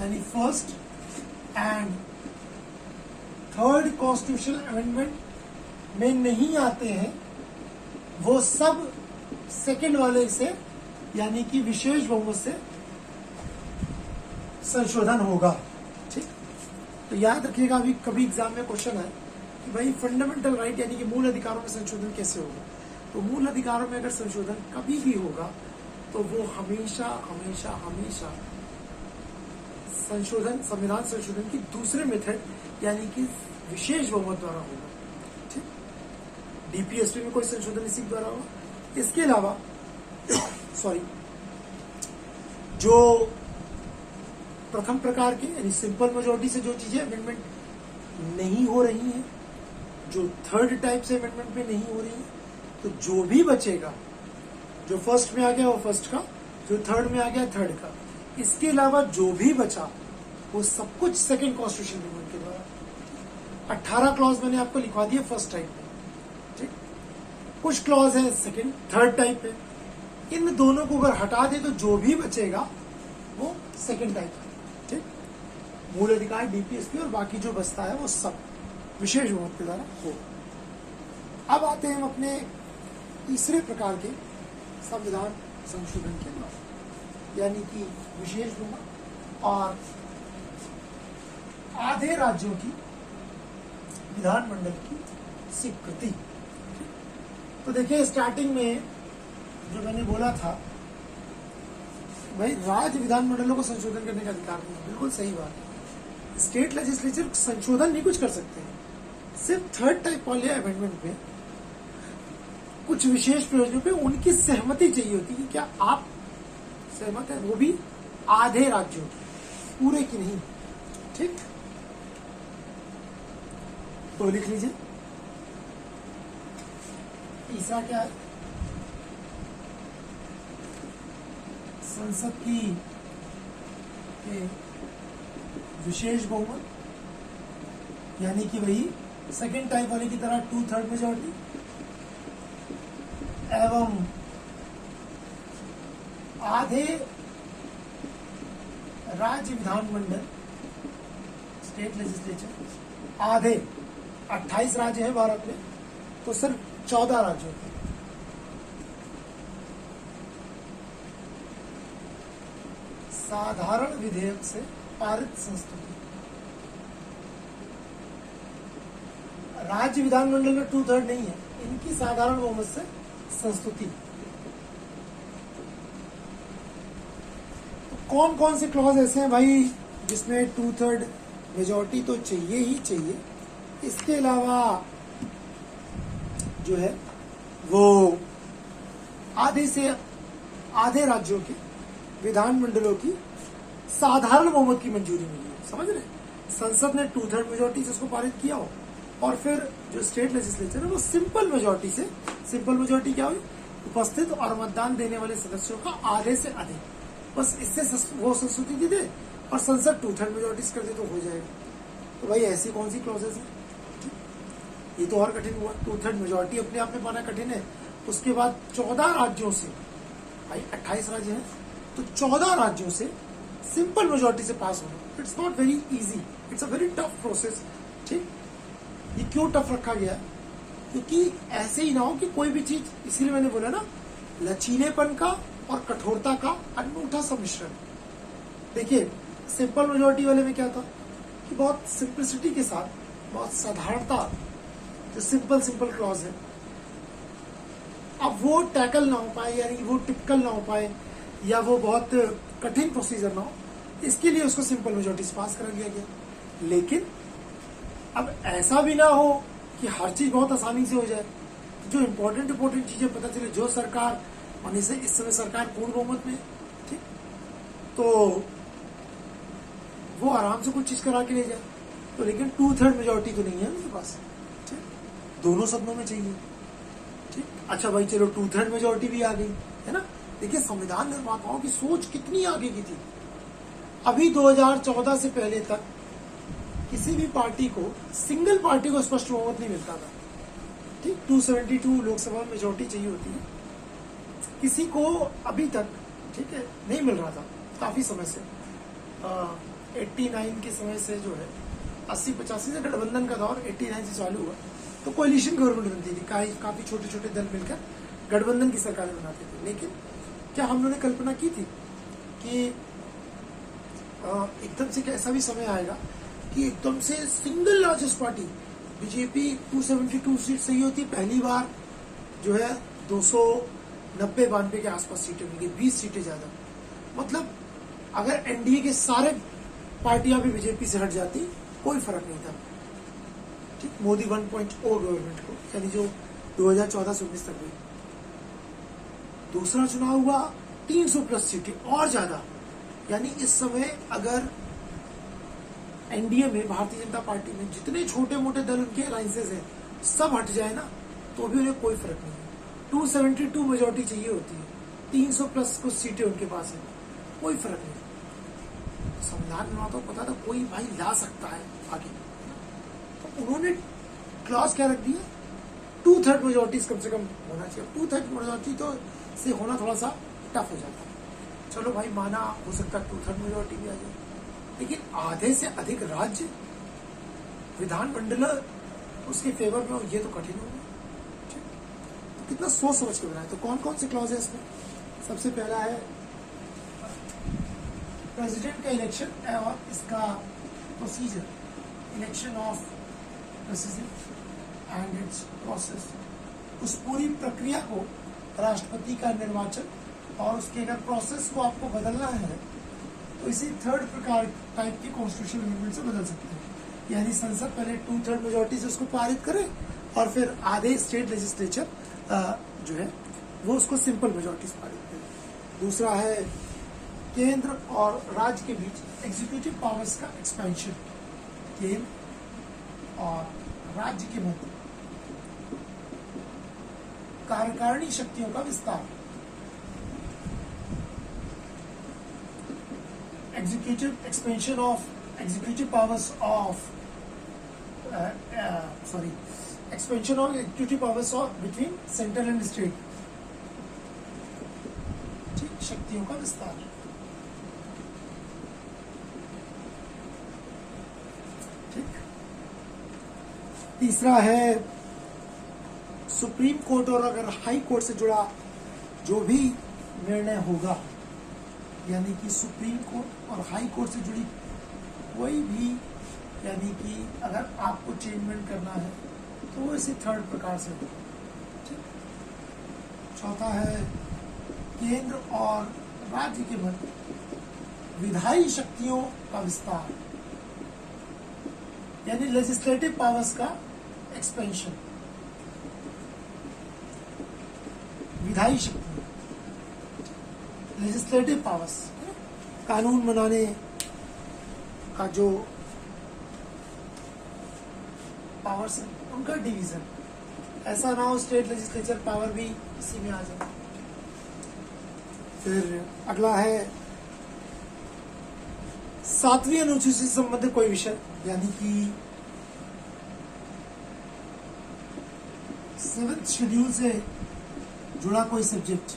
यानी first and third constitutional amendment में नहीं आते हैं, वो सब सेकंड वाले से, यानी कि विशेष बहुमत से संशोधन होगा। ठीक, तो याद रखिएगा, अभी कभी एग्जाम में क्वेश्चन है कि भाई फंडामेंटल राइट यानी कि मूल अधिकारों में संशोधन कैसे होगा, तो मूल अधिकारों में अगर संशोधन कभी भी होगा तो वो हमेशा हमेशा हमेशा संशोधन, संविधान संशोधन की दूसरे मेथड यानी कि विशेष बहुमत द्वारा होगा। ठीक, डीपीएसपी में कोई संशोधन इसी द्वारा होगा। इसके अलावा सॉरी, जो प्रथम प्रकार के यानी सिंपल मेजॉरिटी से जो चीजें अमेंडमेंट नहीं हो रही हैं, जो थर्ड टाइप से अमेंडमेंट में नहीं हो रही हैं, तो जो भी बचेगा, जो फर्स्ट में आ गया वो फर्स्ट का, जो थर्ड में आ गया थर्ड का, इसके अलावा जो भी बचा वो सब कुछ सेकंड कॉन्स्टिट्यूशन अमेंडमेंट के द्वारा। 18 क्लॉज मैंने आपको लिखवा दिए फर्स्ट टाइप में। ठीक, कुछ क्लॉज है सेकंड थर्ड टाइप में, इन दोनों को अगर हटा दे तो जो भी बचेगा वो सेकंड टाइप है। ठीक, मूल अधिकार डीपीएसपी और बाकी जो बचता है वो सब विशेष बहुमत के द्वारा हो। अब आते हैं हम अपने तीसरे प्रकार के संविधान संशोधन के द्वारा, यानी कि विशेष बहुमत और आधे राज्यों की विधानमंडल की स्वीकृति। तो देखिए, स्टार्टिंग में जो मैंने बोला था भाई राज्य विधानमंडलों को संशोधन करने का अधिकार नहीं है, बिल्कुल सही बात है। स्टेट लेजिस्लेचर संशोधन नहीं कुछ कर सकते हैं, सिर्फ थर्ड टाइप वाले अमेंडमेंट में कुछ विशेष प्रयोजनों पे उनकी सहमति चाहिए होती है। क्या आप सहमत है? वो भी आधे राज्यों की, पूरे की नहीं। ठीक, तो लिख लीजिए। तीसरा क्या है? संसद की विशेष बहुमत, यानी कि वही सेकेंड टाइप वाले की तरह 2/3 मेजॉरिटी एवं आधे राज्य विधानमंडल स्टेट लेजिस्लेचर, आधे 28 राज्य है भारत में, तो सिर्फ 14 राज्यों के साधारण विधेयक से पारित संस्तुति। राज्य विधानमंडल में 2/3 नहीं है, इनकी साधारण बहुमत से संस्तुति। तो कौन कौन से क्लॉज ऐसे हैं भाई जिसमें 2/3 मेजॉरिटी तो चाहिए ही चाहिए। इसके अलावा जो है वो आधे राज्यों के विधानमंडलों की साधारण बहुमत की मंजूरी मिली है। समझ रहे, संसद ने 2/3 मेजॉरिटी से उसको पारित किया हो, और फिर जो स्टेट लेजिस्लेचर है वो सिंपल मेजॉरिटी से, सिंपल मेजॉरिटी क्या हुई? उपस्थित और मतदान देने वाले सदस्यों का आधे से अधिक, बस इससे वो संस्तुति दे दे और संसद 2/3 मेजॉरिटी कर दे तो हो जाएगा। तो भाई ऐसी कौन सी क्लॉजेस है? ये तो और कठिन हुआ। 2/3 मेजॉरिटी अपने आप में पाना कठिन है। उसके बाद 14 राज्यों से, भाई 28 राज्य हैं, तो 14 राज्यों से सिंपल मेजॉरिटी से पास होना, it's not very easy, it's a very tough process. ठीक, ये क्यों टफ रखा गया? क्योंकि ऐसे ही ना हो कि कोई भी चीज, इसीलिए मैंने बोला ना, लचीलेपन का और कठोरता का अनूठा सम्मिश्रण। देखिए, सिंपल मेजॉरिटी वाले में क्या था कि बहुत सिंपलिसिटी के साथ, बहुत साधारणता, जो सिंपल क्लॉज है, अब वो टैकल ना हो पाए, यानी वो टिपिकल ना हो पाए, या वो बहुत कठिन प्रोसीजर ना हो, इसके लिए उसको सिंपल मेजॉरिटी से पास करा दिया गया। लेकिन अब ऐसा भी ना हो कि हर चीज बहुत आसानी से हो जाए, जो इम्पोर्टेंट चीजें पता चले। जो सरकार मानी से इस समय सरकार पूर्ण बहुमत में है, ठीक, तो वो आराम से कुछ चीज करा के ले जाए। तो लेकिन 2/3 मेजोरिटी तो नहीं है उनके पास, ठीक, दोनों सदनों में चाहिए, ठीक। अच्छा भाई चलो 2/3 मेजोरिटी भी आ गई, है ना। देखिए संविधान निर्माताओं की सोच कितनी आगे की थी। अभी 2014 से पहले तक किसी भी पार्टी को, सिंगल पार्टी को स्पष्ट बहुमत नहीं मिलता था, ठीक। 272 लोकसभा में मेजोरिटी चाहिए होती है, किसी को अभी तक, ठीक है, नहीं मिल रहा था काफी समय से। 89 के समय से जो है 80-85 से गठबंधन का दौर 89 से चालू हुआ, तो कोalition गवर्नमेंट बनती थी, काफी छोटे छोटे दल मिलकर गठबंधन की सरकार बनाते थे। लेकिन क्या हम लोगों ने कल्पना की थी कि एकदम से ऐसा भी समय आएगा कि एकदम से single largest party BJP 272 seat सही होती, पहली बार जो है 290-92 के आसपास सीटें मिली, 20 सीटें ज्यादा। मतलब अगर एनडीए के सारे पार्टियां भी बीजेपी से हट जाती कोई फर्क नहीं था, ठीक। मोदी 1.0 गवर्नमेंट को, यानी जो 2014 से 19 तक हुई। दूसरा चुनाव हुआ 300+ सीटें और ज्यादा, यानी इस समय अगर एनडीए में, भारतीय जनता पार्टी में जितने छोटे मोटे दल उनके अलायंसेस हैं सब हट जाए ना, तो भी उन्हें कोई फर्क नहीं है। 272 मेजोरिटी चाहिए होती है, 300+ कुछ सीटें उनके पास है, कोई फर्क नहीं। संविधान निर्माताओं को पता था कोई भाई ला सकता है आगे, तो उन्होंने क्लॉज क्या रख दिया, 2/3 मेजोरिटी कम से कम होना चाहिए। 2/3 मेजोरिटी तो से होना थोड़ा सा टफ हो जाता है। चलो भाई माना, हो सकता है 2/3 मेजोरिटी भी आ जाए, लेकिन आधे से अधिक राज्य विधानमंडल उसके फेवर में हो, ये तो कठिन होगा, ठीक। तो कितना सोच समझ के बनाए। तो कौन कौन से क्लॉज है इसमें? सबसे पहला है प्रेसिडेंट का इलेक्शन और इसका procedure, election of president and it's process, उस पूरी प्रक्रिया को, राष्ट्रपति का निर्वाचन और उसके अगर प्रोसेस को आपको बदलना है तो इसी थर्ड प्रकार टाइप की कॉन्स्टिट्यूशन अमेंडमेंट से बदल सकते हैं। यानी संसद पहले 2/3 मेजोरिटी से उसको पारित करे और फिर आधे स्टेट लेजिस्लेचर जो है वो उसको सिंपल मेजोरिटी से पारित करे। दूसरा है केंद्र और राज्य के बीच एग्जीक्यूटिव पावर्स का एक्सपेंशन, केंद्र और राज्य के मध्य कार्यकारिणी शक्तियों का विस्तार, executive expansion of executive powers of expansion of executive powers of between central and state, ठीक, शक्तियों का विस्तार। ठीक, तीसरा है सुप्रीम कोर्ट और अगर हाई कोर्ट से जुड़ा जो भी निर्णय होगा, यानी कि सुप्रीम कोर्ट और हाई कोर्ट से जुड़ी कोई भी, यानी कि अगर आपको चेंजमेंट करना है तो वो इसी थर्ड प्रकार से होगा, ठीक। चौथा है केंद्र और राज्य के मध्य विधायी शक्तियों का विस्तार, यानी लेजिस्लेटिव पावर्स का एक्सपेंशन, विधायी शक्ति, लेजिस्लेटिव पावर्स, कानून बनाने का जो पावर्स है उनका डिवीजन, ऐसा ना हो स्टेट लेजिस्लेचर पावर भी इसी में आ जाए। फिर अगला है 7वीं अनुसूची से संबंधित कोई विषय, यानी कि 7th शेड्यूल से जुड़ा कोई सब्जेक्ट,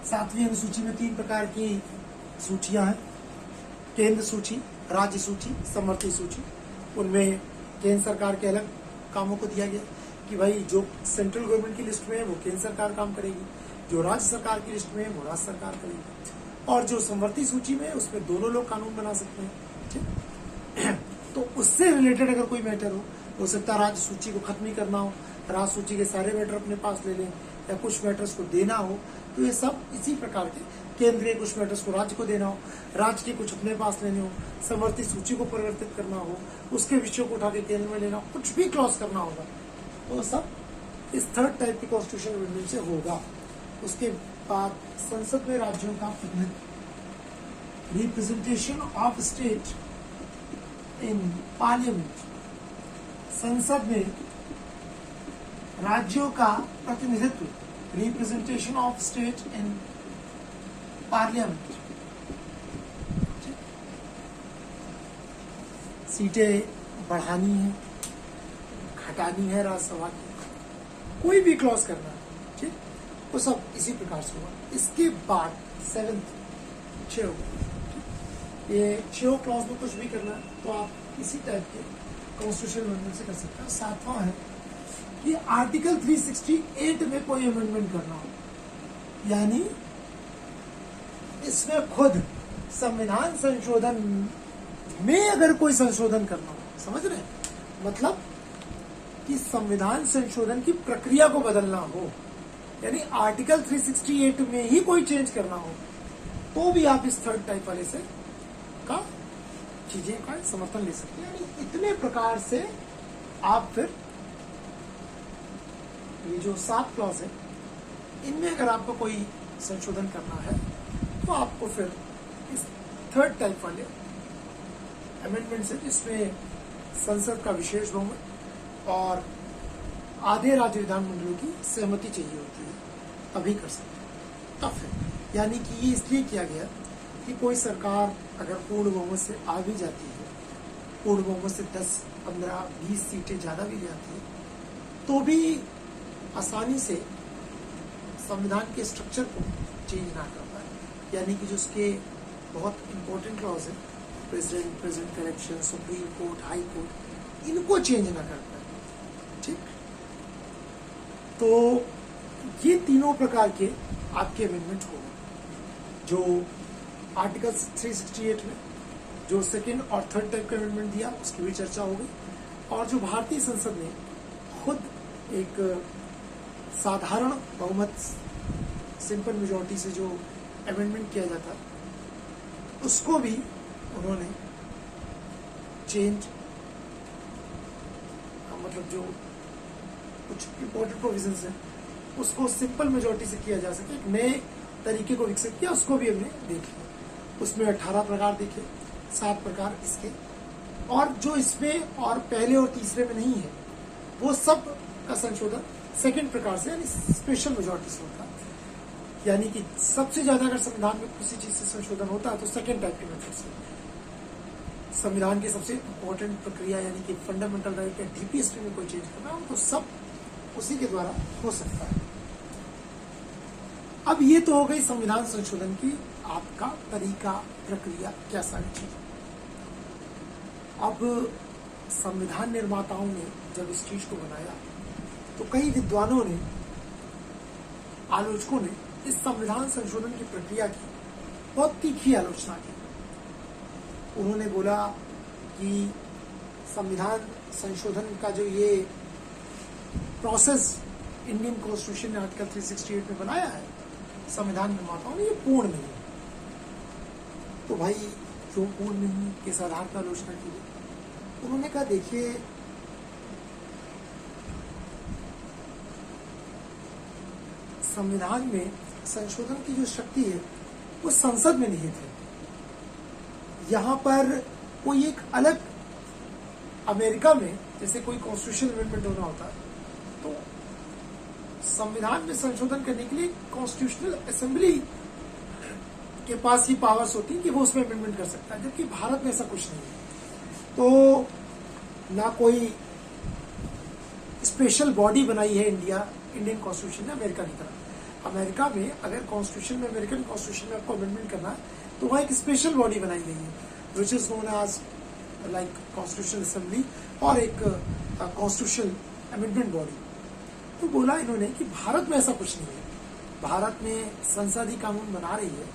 सातवीं अनुसूची में 3 प्रकार की सूचियां हैं, केंद्र सूची, राज्य सूची, समवर्ती सूची। उनमें केंद्र सरकार के अलग कामों को दिया गया कि भाई जो सेंट्रल गवर्नमेंट की लिस्ट में है वो केंद्र सरकार काम करेगी, जो राज्य सरकार की लिस्ट में है वो राज्य सरकार करेगी, और जो समवर्ती सूची में है उसमें दोनों लोग कानून बना सकते हैं, ठीक। तो उससे रिलेटेड अगर कोई मैटर हो सकता है राज्य सूची को खत्म ही करना हो, राज्य सूची के सारे मैटर अपने पास ले लें, या कुछ मैटर्स को देना हो, तो ये सब इसी प्रकार के केंद्रीय कुछ मैटर्स को राज्य को देना हो, राज्य के कुछ अपने पास लेने हो, समवर्ती सूची को परिवर्तित करना हो, उसके विषयों को उठा के केंद्र में लेना हो, कुछ भी क्लॉज करना होगा, वो सब इस थर्ड टाइप की कॉन्स्टिट्यूशन अमेंडमेंट से होगा। उसके बाद संसद में राज्यों का प्रतिनिधित्व, representation of state in parliament, संसद में राज्यों का प्रतिनिधित्व, representation of state in parliament, सीटें बढ़ानी है, घटानी है राज्यसभा की, कोई भी क्लॉज करना है, ठीक, वो सब इसी प्रकार से होगा। इसके बाद 7th 6 ये 6 क्लॉज में कुछ भी करना है तो आप इसी टाइप के कॉन्स्टिट्यूशन अमेंडमेंट से कर सकते हैं। 7वां है कि आर्टिकल 368 में कोई अमेंडमेंट करना हो, यानी इसमें खुद संविधान संशोधन में अगर कोई संशोधन करना हो, समझ रहे हैं, मतलब कि संविधान संशोधन की प्रक्रिया को बदलना हो, यानी आर्टिकल 368 में ही कोई चेंज करना हो, तो भी आप इस थर्ड टाइप वाले से का चीजें का समर्थन ले सकते हैं। यानी इतने प्रकार से आप फिर ये जो 7 क्लॉज है, इनमें अगर आपको कोई संशोधन करना है तो आपको फिर इस थर्ड टाइप वाले अमेंडमेंट से, जिसमें संसद का विशेष बहुमत और आधे राज्य विधानमंडलों की सहमति चाहिए होती है, तभी कर सकते हैं। तब फिर यानी कि ये इसलिए किया गया कि कोई सरकार अगर पूर्ण बहुमत से आ भी जाती है, पूर्ण बहुमत से 10, 15, 20 सीटें ज्यादा भी जाती है, तो भी आसानी से संविधान के स्ट्रक्चर को चेंज ना कर पाए, यानी कि जो उसके बहुत इंपॉर्टेंट क्लॉज है, president, president election, supreme court, high court, इनको चेंज ना कर पाए, ठीक। तो ये तीनों प्रकार के आपके अमेंडमेंट होंगे, जो आर्टिकल 368 में जो सेकेंड और थर्ड टाइप का अमेंडमेंट दिया उसकी भी चर्चा हो गई, और जो भारतीय संसद ने खुद एक साधारण बहुमत, सिंपल मेजॉरिटी से जो अमेंडमेंट किया जाता उसको भी उन्होंने चेंज, मतलब जो कुछ इंपॉर्टेंट प्रोविजंस है उसको सिंपल मेजॉरिटी से किया जा सके, एक नए तरीके को विकसित किया, उसको भी हमने देख लिया। उसमें 18 प्रकार देखे, 7 प्रकार इसके, और जो इसमें और पहले और तीसरे में नहीं है वो सब का संशोधन सेकंड प्रकार से, यानी स्पेशल मेजॉरिटी से होता है। यानी कि सबसे ज्यादा अगर संविधान में किसी चीज से संशोधन होता है तो सेकंड टाइप के मेथड से, संविधान की सबसे इंपॉर्टेंट प्रक्रिया यानी कि फंडामेंटल राइट या डीपीएसपी में कोई चेंज करना हो तो सब उसी के द्वारा हो सकता है। अब ये तो हो गई संविधान संशोधन की आपका तरीका, प्रक्रिया, क्या सारी चीज। अब संविधान निर्माताओं ने जब इस चीज को बनाया तो कई विद्वानों ने, आलोचकों ने इस संविधान संशोधन की प्रक्रिया की बहुत तीखी आलोचना की। उन्होंने बोला कि संविधान संशोधन का जो ये प्रोसेस इंडियन कॉन्स्टिट्यूशन ने आर्टिकल 368 में बनाया है संविधान निर्माताओं ने, ये पूर्ण नहीं है। तो भाई क्यों पूर्ण नहीं, किस आधार पर आलोचना की? उन्होंने कहा देखिए, संविधान में संशोधन की जो शक्ति है वो संसद में निहित है। यहाँ पर कोई एक अलग, अमेरिका में जैसे कोई कॉन्स्टिट्यूशन अमेंडमेंट होना होता है तो संविधान में संशोधन करने के लिए कॉन्स्टिट्यूशनल असेंबली के पास ही पावर्स होती है कि वो उसमें अमेंडमेंट कर सकता है, जबकि भारत में ऐसा कुछ नहीं है। तो ना कोई स्पेशल बॉडी बनाई है इंडियन कॉन्स्टिट्यूशन ने अमेरिका की तरह। अमेरिका में अगर कॉन्स्टिट्यूशन में, अमेरिकन कॉन्स्टिट्यूशन में आपको अमेंडमेंट करना है तो वहाँ एक स्पेशल बॉडी बनाई गई है which is known as like constitutional assembly और एक कॉन्स्टिट्यूशनल अमेंडमेंट बॉडी। तो बोला इन्होंने कि भारत में ऐसा कुछ नहीं है, भारत में संसद ही कानून बना रही है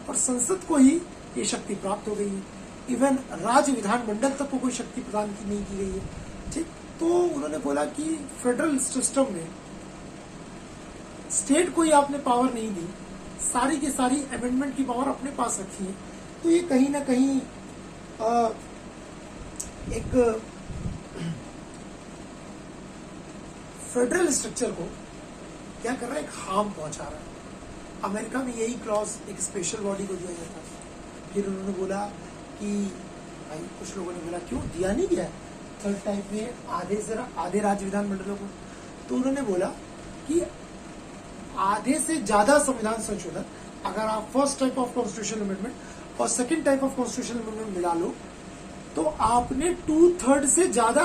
और संसद को ही ये शक्ति प्राप्त हो गई है। इवन राज्य विधानमंडल तक को कोई शक्ति प्रदान की नहीं की गई है, ठीक। तो उन्होंने बोला कि फेडरल सिस्टम में स्टेट को ही आपने पावर नहीं दी सारी की सारी अमेंडमेंट की पावर अपने पास रखी है। तो ये कहीं ना कहीं एक फेडरल स्ट्रक्चर को क्या कर रहा है, एक हार्म पहुंचा रहा है। अमेरिका में यही क्लॉज एक स्पेशल बॉडी को दिया जाता है। फिर उन्होंने बोला कि भाई, कुछ लोगों ने बोला क्यों दिया नहीं गया थर्ड टाइप में आधे राज्य विधानमंडलों को। तो उन्होंने बोला कि आधे से ज्यादा संविधान संशोधन अगर आप first type of constitutional amendment और second type of constitutional amendment मिला लो तो आपने 2/3 से ज्यादा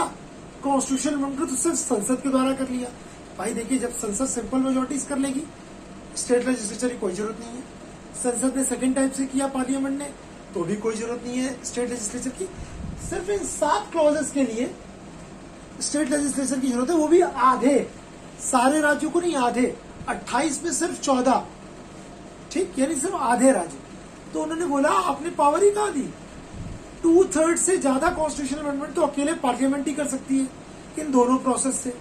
कॉन्स्टिट्यूशनल अमेंडमेंट तो सिर्फ संसद के द्वारा कर लिया। भाई देखिए, जब संसद सिंपल मेजोरिटीज कर लेगी, स्टेट लेजिस्लेचर की कोई जरूरत नहीं है। संसद ने सेकंड टाइप से किया पार्लियामेंट ने, तो भी कोई जरूरत नहीं है स्टेट लेजिस्लेचर की। सिर्फ इन 7 क्लॉजेस के लिए स्टेट लेजिस्लेचर की जरूरत है, वो भी आधे, सारे राज्यों को नहीं, आधे। 28 में सिर्फ 14, ठीक, यानी सिर्फ आधे राज्य। तो उन्होंने बोला आपने पावर ही कहा दी, 2/3 से ज्यादा कॉन्स्टिट्यूशनल अमेंडमेंट तो अकेले पार्लियामेंट ही कर सकती है इन दोनों प्रोसेस से।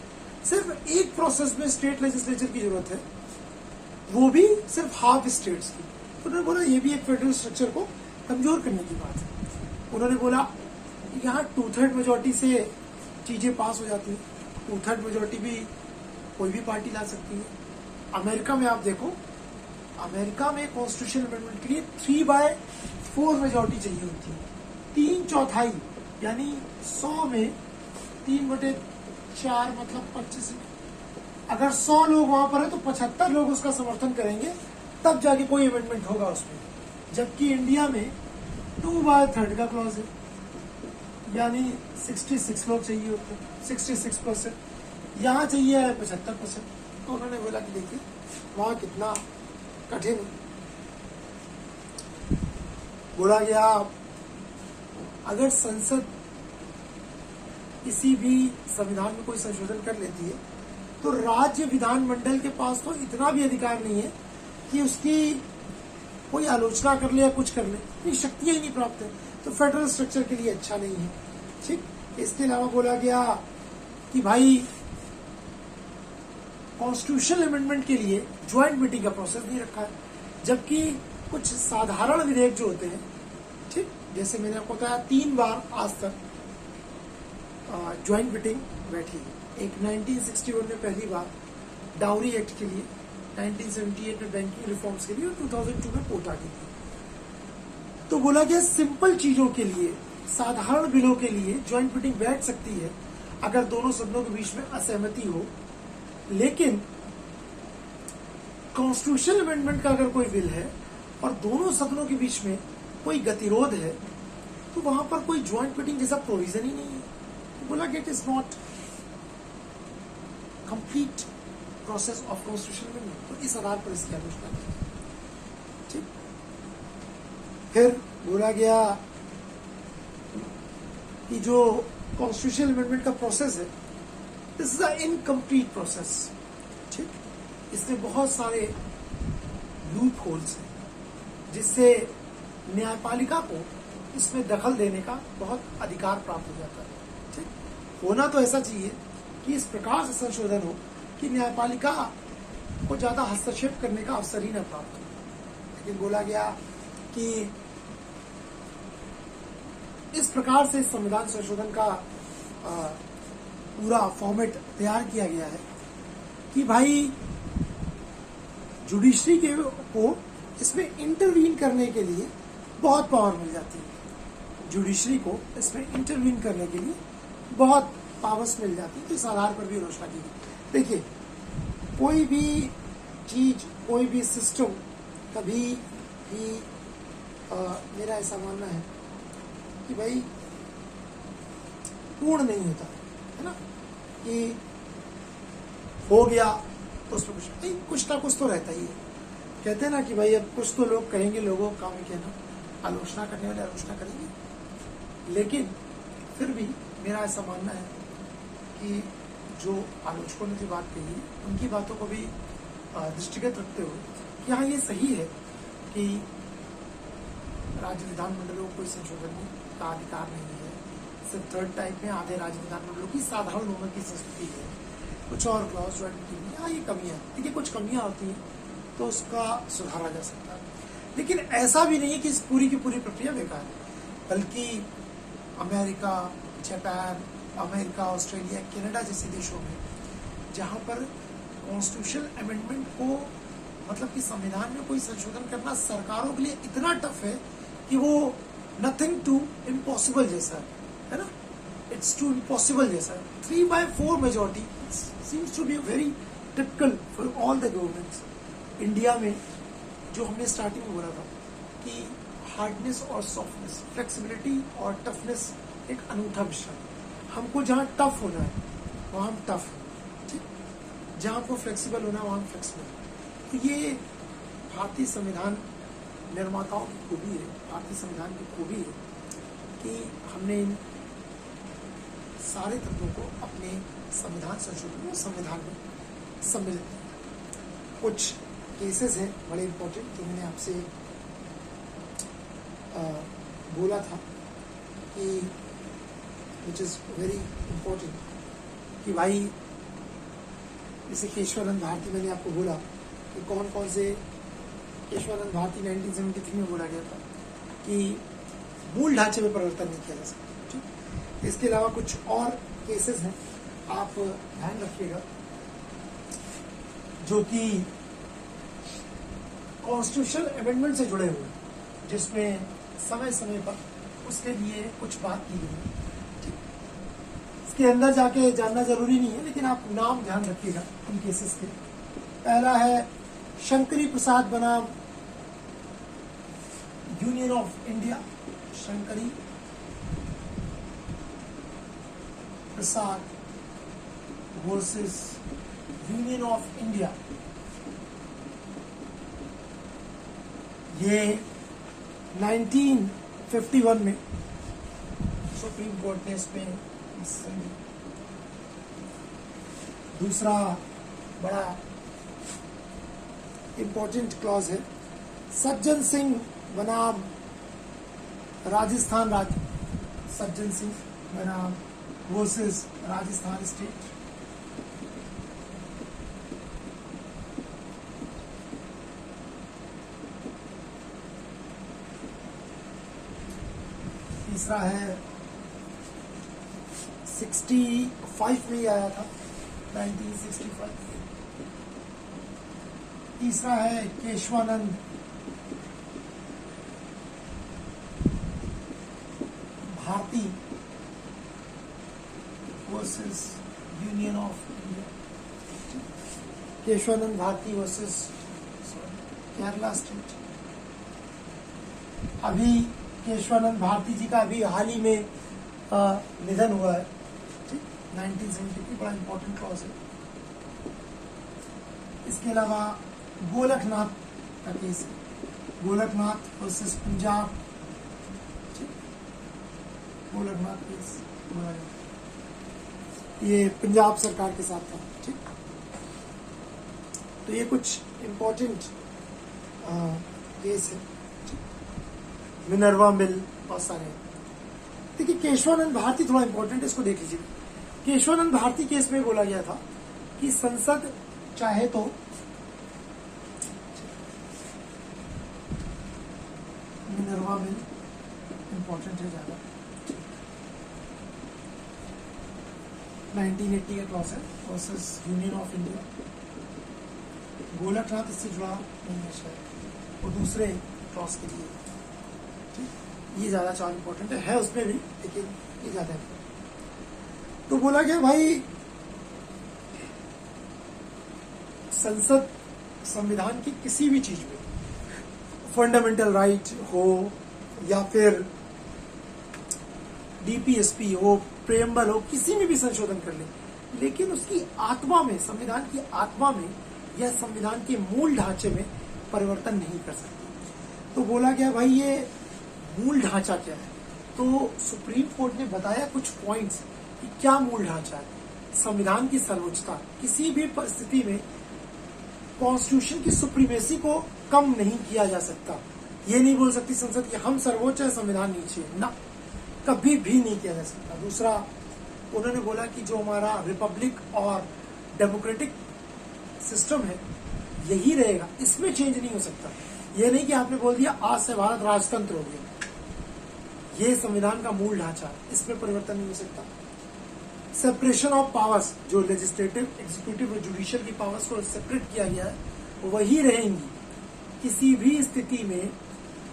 सिर्फ एक प्रोसेस में स्टेट लेजिस्लेचर की जरूरत है, वो भी सिर्फ हाफ स्टेट्स की। तो उन्होंने बोला ये भी एक फेडरल स्ट्रक्चर को कमजोर करने की बात है। उन्होंने बोला यहाँ 2/3 मेजोरिटी से चीजें पास हो जाती है, 2/3 मेजोरिटी भी कोई भी पार्टी ला सकती है। अमेरिका में आप देखो, अमेरिका में कॉन्स्टिट्यूशन अमेंडमेंट के लिए 3/4 मेजोरिटी चाहिए होती है, 3/4 यानी 100 में 3/4 मतलब 25। अगर 100 लोग वहां पर है तो 75 लोग उसका समर्थन करेंगे, तब जाके कोई अमेंडमेंट होगा उसमें। जबकि इंडिया में 2/3 का क्लॉज है, यानी 66 लोग चाहिए होते हैं, 66%। यहाँ चाहिए 75%। तो उन्होंने बोला कि देखिए वहां कितना कठिन बोला गया। अगर संसद किसी भी संविधान में कोई संशोधन कर लेती है तो राज्य विधानमंडल के पास तो इतना भी अधिकार नहीं है कि उसकी कोई आलोचना कर ले या कुछ कर ले, इतनी शक्तियां ही नहीं प्राप्त है। तो फेडरल स्ट्रक्चर के लिए अच्छा नहीं है, ठीक। इसके अलावा बोला गया कि भाई कॉन्स्टिट्यूशनल अमेंडमेंट के लिए ज्वाइंट मीटिंग का प्रोसेस नहीं रखा है, जबकि कुछ साधारण विधेयक जो होते हैं, ठीक, जैसे मैंने आपको बताया 3 बार आज तक ज्वाइंट मीटिंग बैठी है। एक 1961 में पहली बार डाउरी एक्ट के लिए, 1978 में बैंकिंग रिफॉर्म्स के लिए और 2002 में कोटा के लिए। तो बोला गया सिंपल चीजों के लिए, साधारण बिलों के लिए ज्वाइंट मीटिंग बैठ सकती है अगर दोनों सदनों के बीच में असहमति हो। लेकिन कॉन्स्टिट्यूशनल अमेंडमेंट का अगर कोई बिल है और दोनों सदनों के बीच में कोई गतिरोध है तो वहां पर कोई ज्वाइंट मीटिंग जैसा प्रोविजन ही नहीं है। तो बोला कि it is not complete process of constitutional amendment. तो इस आधार पर इसकी आलोचना की, ठीक। फिर बोला गया कि जो कॉन्स्टिट्यूशनल अमेंडमेंट का प्रोसेस है, this is a incomplete process, ठीक। इसमें बहुत सारे लूप होल्स हैं जिससे न्यायपालिका को इसमें दखल देने का बहुत अधिकार प्राप्त हो जाता है, ठीक। होना तो ऐसा चाहिए कि इस प्रकार से संशोधन हो कि न्यायपालिका को ज्यादा हस्तक्षेप करने का अवसर ही न प्राप्त हो। लेकिन बोला गया कि इस प्रकार से संविधान संशोधन का पूरा फॉर्मेट तैयार किया गया है कि भाई जुडिशरी को इसमें इंटरवीन करने के लिए बहुत पावर मिल जाती है। जुडिशरी को इसमें इंटरवीन करने के लिए बहुत पावर्स मिल जाती है। तो इस आधार पर भी आलोचना की गई। देखिए, कोई भी चीज, कोई भी सिस्टम कभी भी मेरा ऐसा मानना है कि भाई पूर्ण नहीं होता है ना, कि हो गया तो उसमें कुछ ना कुछ तो रहता ही है। कहते हैं ना कि भाई अब कुछ तो लोग कहेंगे, लोगों का काम है कहना, आलोचना करने वाले आलोचना करेंगे। लेकिन फिर भी मेरा ऐसा मानना है कि जो आलोचकों ने जो बात कही है उनकी बातों को भी दृष्टिगत रखते हुए यहाँ ये सही है कि राज्य विधानमंडलों को कोई संशोधन का अधिकार नहीं है। सिर्फ थर्ड टाइप में आधे राज्य विधानमंडलों की साधारण बहुमत की संस्कृति है। कुछ और क्लॉज ज्वाइंट मीटिंग में, हाँ ये कमियां, देखिए कुछ कमियां होती हैं तो उसका सुधारा जा सकता है। लेकिन ऐसा भी नहीं है कि इस पूरी की पूरी प्रक्रिया बेकार है, बल्कि अमेरिका, जापान, ऑस्ट्रेलिया, कनाडा जैसे देशों में जहां पर कॉन्स्टिट्यूशनल अमेंडमेंट को मतलब कि संविधान में कोई संशोधन करना सरकारों के लिए इतना टफ है कि वो नथिंग टू इम्पॉसिबल जैसा है ना, इट्स टू इम्पॉसिबल जैसा है। 3/4 majority seems to be very typical for all the governments. India में जो हमने स्टार्टिंग में बोला था कि हार्डनेस और सॉफ्टनेस, फ्लेक्सिबिलिटी और टफनेस एक अनूठा मिश्रण। हमको जहाँ टफ होना है वहाँ हम टफ हैं, ठीक, जहाँ हमको फ्लेक्सिबल होना है वहाँ हम फ्लेक्सिबल हैं। तो ये भारतीय संविधान निर्माताओं की खूबी है, भारतीय संविधान की खूबी है कि हमने इन सारे तत्वों को अपने संविधान संशोधन में, संविधान में सम्मिलित किया। कुछ केसेस हैं बड़े इम्पोर्टेंट जो मैंने आपसे बोला था कि विच इज़ वेरी इम्पोर्टेंट कि भाई जैसे केशवानंद भारती, मैंने आपको बोला कि कौन कौन से केशवानंद भारती 1973 में बोला गया था कि मूल ढांचे में परिवर्तन नहीं किया जा सकता, ठीक। इसके अलावा कुछ और केसेस हैं, आप ध्यान रखिएगा, जो कि कॉन्स्टिट्यूशनल अमेंडमेंट से जुड़े हुए हैं, जिसमें समय समय पर उसके लिए कुछ बात की गई है, ठीक। इसके अंदर जाके जानना जरूरी नहीं है, लेकिन आप नाम ध्यान रखिएगा इन केसेस के। पहला है शंकरी प्रसाद बनाम union of India, Shankari Prasad versus union of India. ये 1951 में सुप्रीम कोर्ट ने इसमें दूसरा बड़ा इंपॉर्टेंट क्लॉज है सज्जन सिंह बनाम राजस्थान राज्य, सज्जन सिंह बनाम वर्सेस राजस्थान स्टेट। तीसरा है 65 में ही आया था, 1965। तीसरा है Keshavananda Bharati versus union of India, Keshavananda Bharati versus Kerala state. अभी केशवानंद भारती जी का अभी हाल ही में निधन हुआ है, ठीक, 1970 की, बड़ा इंपॉर्टेंट क्लॉज है। इसके अलावा गोलकनाथ का केस है, गोलकनाथ वर्सेस पंजाब, ठीक, गोलकनाथ केस ये पंजाब सरकार के साथ था, ठीक। तो ये कुछ इंपॉर्टेंट केस है, मिनर्वा मिल, बहुत सारे। देखिए केशवानंद भारती थोड़ा इंपॉर्टेंट है, इसको देख लीजिए। केशवानंद भारती केस में बोला गया था कि संसद चाहे तो मिनर्वा मिल इंपॉर्टेंट है ज्यादा, 1980 का क्लॉज है versus union of India. Golaknath इससे जुड़ा नहीं है शायद, और दूसरे क्लॉज के लिए, ठीक। ये ज्यादा चार इंपॉर्टेंट है उसमें भी, लेकिन ये ज्यादा है। तो बोला गया भाई संसद संविधान की किसी भी चीज में, फंडामेंटल राइट हो या फिर डीपीएसपी हो, प्रेम्बल हो, किसी में भी संशोधन कर ले, लेकिन उसकी आत्मा में, संविधान की आत्मा में या संविधान के मूल ढांचे में परिवर्तन नहीं कर सकती। तो बोला गया भाई ये मूल ढांचा क्या है, तो सुप्रीम कोर्ट ने बताया कुछ पॉइंट्स कि क्या मूल ढांचा है। संविधान की सर्वोच्चता, किसी भी परिस्थिति में कॉन्स्टिट्यूशन की सुप्रीमेसी को कम नहीं किया जा सकता। ये नहीं बोल सकती संसद कि हम सर्वोच्च है, संविधान नीचे है, ना, कभी भी नहीं किया जा सकता। दूसरा, उन्होंने बोला कि जो हमारा रिपब्लिक और डेमोक्रेटिक सिस्टम है यही रहेगा, इसमें चेंज नहीं हो सकता। ये नहीं कि आपने बोल दिया आज से भारत राजतंत्र हो गया, ये संविधान का मूल ढांचा है, इसमें परिवर्तन नहीं हो सकता। सेपरेशन ऑफ पावर्स, जो लेजिस्लेटिव, एग्जीक्यूटिव और जुडिशियल की पावर्स को सेपरेट किया गया है, वही रहेंगी। किसी भी स्थिति में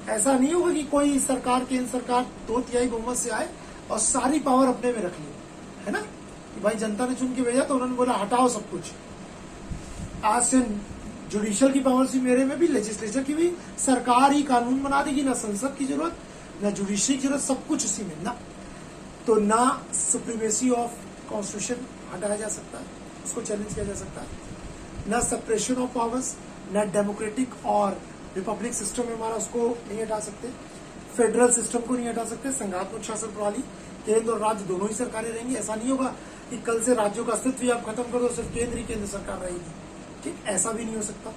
ऐसा नहीं होगा कि कोई सरकार, केंद्र सरकार 2/3 बहुमत से आए और सारी पावर अपने में रख ली, है ना, कि भाई जनता ने चुन के भेजा तो उन्होंने बोला हटाओ सब कुछ। आज से जुडिशियल की पावर्स भी मेरे में भी, लेजिस्लेचर की भी, सरकार ही कानून बना देगी, ना संसद की जरूरत, ना जुडिशरी की जरूरत, सब कुछ उसी में ना। तो ना सुप्रीमेसी ऑफ कॉन्स्टिट्यूशन हटाया जा सकता है, उसको चैलेंज किया जा सकता है, ना सेपरेशन ऑफ पावर्स, ना डेमोक्रेटिक और रिपब्लिक सिस्टम है हमारा, उसको नहीं हटा सकते, फेडरल सिस्टम को नहीं हटा सकते, संघात्मक शासन प्रणाली, केंद्र और राज्य दोनों ही सरकारें रहेंगी। ऐसा नहीं होगा कि कल से राज्यों का अस्तित्व ही आप खत्म कर दो, सिर्फ केंद्र ही केंद्र सरकार रहेगी, ठीक, ऐसा भी नहीं हो सकता।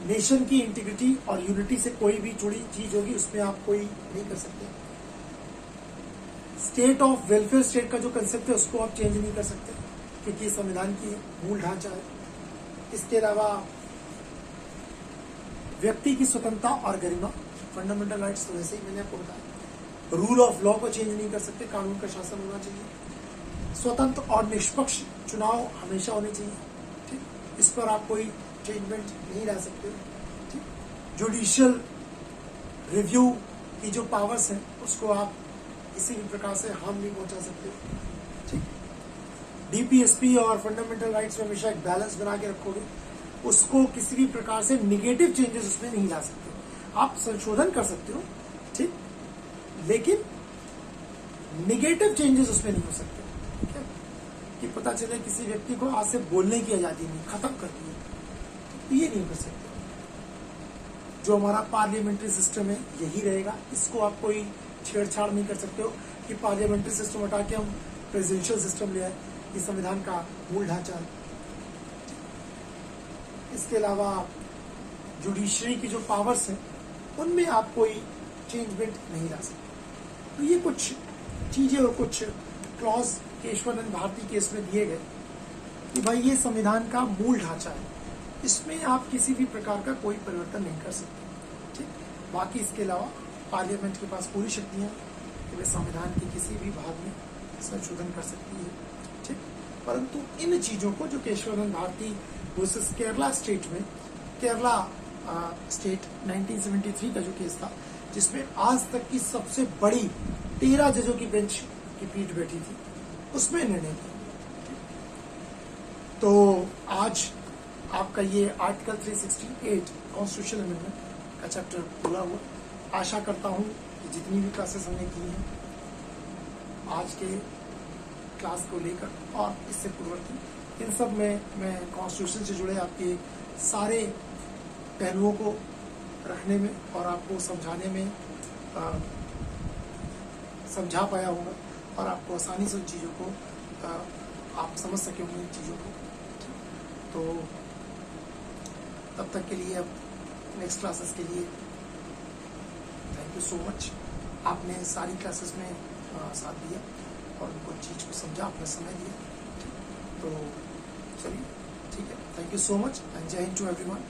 नेशन की इंटीग्रिटी और यूनिटी से कोई भी जुड़ी चीज होगी उसमें आप कोई नहीं कर सकते। स्टेट ऑफ वेलफेयर स्टेट का जो कंसेप्ट है उसको आप चेंज नहीं कर सकते, क्योंकि संविधान की मूल ढांचा है। इसके अलावा व्यक्ति की स्वतंत्रता और गरिमा, फंडामेंटल राइट्स, तो वैसे ही मैंने आपको बताया। रूल ऑफ लॉ को चेंज नहीं कर सकते, कानून का शासन होना चाहिए। स्वतंत्र और निष्पक्ष चुनाव हमेशा होने चाहिए, ठीक, इस पर आप कोई चेंजमेंट नहीं ला सकते, ठीक। जुडिशियल रिव्यू की जो पावर्स हैं उसको आप किसी भी प्रकार से हार्म नहीं पहुंचा सकते, ठीक। डीपीएसपी और फंडामेंटल राइट्स में हमेशा एक बैलेंस बना के रखोगे, उसको किसी भी प्रकार से निगेटिव चेंजेस उसमें नहीं ला सकते। आप संशोधन कर सकते हो, ठीक, लेकिन निगेटिव चेंजेस उसमें नहीं हो सकते, ठीक है, कि पता चले किसी व्यक्ति को आज से बोलने की आजादी नहीं, खत्म कर दी, तो ये नहीं कर सकते। जो हमारा पार्लियामेंट्री सिस्टम है यही रहेगा, इसको आप कोई छेड़छाड़ नहीं कर सकते हो कि पार्लियामेंट्री सिस्टम हटा के हम प्रेसिडेंशियल सिस्टम ले आए, ये संविधान का मूल ढांचा है। इसके अलावा जुडिशरी की जो पावर्स हैं उनमें आप कोई चेंजमेंट नहीं ला सकते। तो ये कुछ चीजें और कुछ क्लॉज केशवानंद भारती केस में दिए गए कि भाई ये संविधान का मूल ढांचा है, इसमें आप किसी भी प्रकार का कोई परिवर्तन नहीं कर सकते, ठीक। बाकी इसके अलावा पार्लियामेंट के पास पूरी शक्तियां कि वे संविधान के किसी भी भाग में संशोधन कर सकती है, ठीक। परंतु इन चीजों को जो केशवानंद भारती वर्सेस केरला स्टेट में, केरला स्टेट 1973 का जो केस था, जिसमें आज तक की सबसे बड़ी 13 जजों की बेंच की पीठ बैठी थी, उसमें निर्णय किया। तो आज आपका ये आर्टिकल 368 कॉन्स्टिट्यूशन अमेंडमेंट का चैप्टर पूरा हुआ। आशा करता हूं कि जितनी भी क्लासेस हमने की हैं आज के क्लास को लेकर और इससे पूर्ववर्ती, इन सब में मैं कॉन्स्टिट्यूशन से जुड़े आपके सारे पहलुओं को रखने में और आपको समझाने में समझा पाया होगा और आपको आसानी से उन चीज़ों को आप समझ सके होंगे इन चीज़ों को। तो तब तक के लिए, अब नेक्स्ट क्लासेस के लिए थैंक यू सो मच। आपने सारी क्लासेस में साथ दिया और उनको चीज़ को समझा, आपने समय दिया, तो चलिए ठीक है। Thank you so much and जय हिंद टू एवरीवन।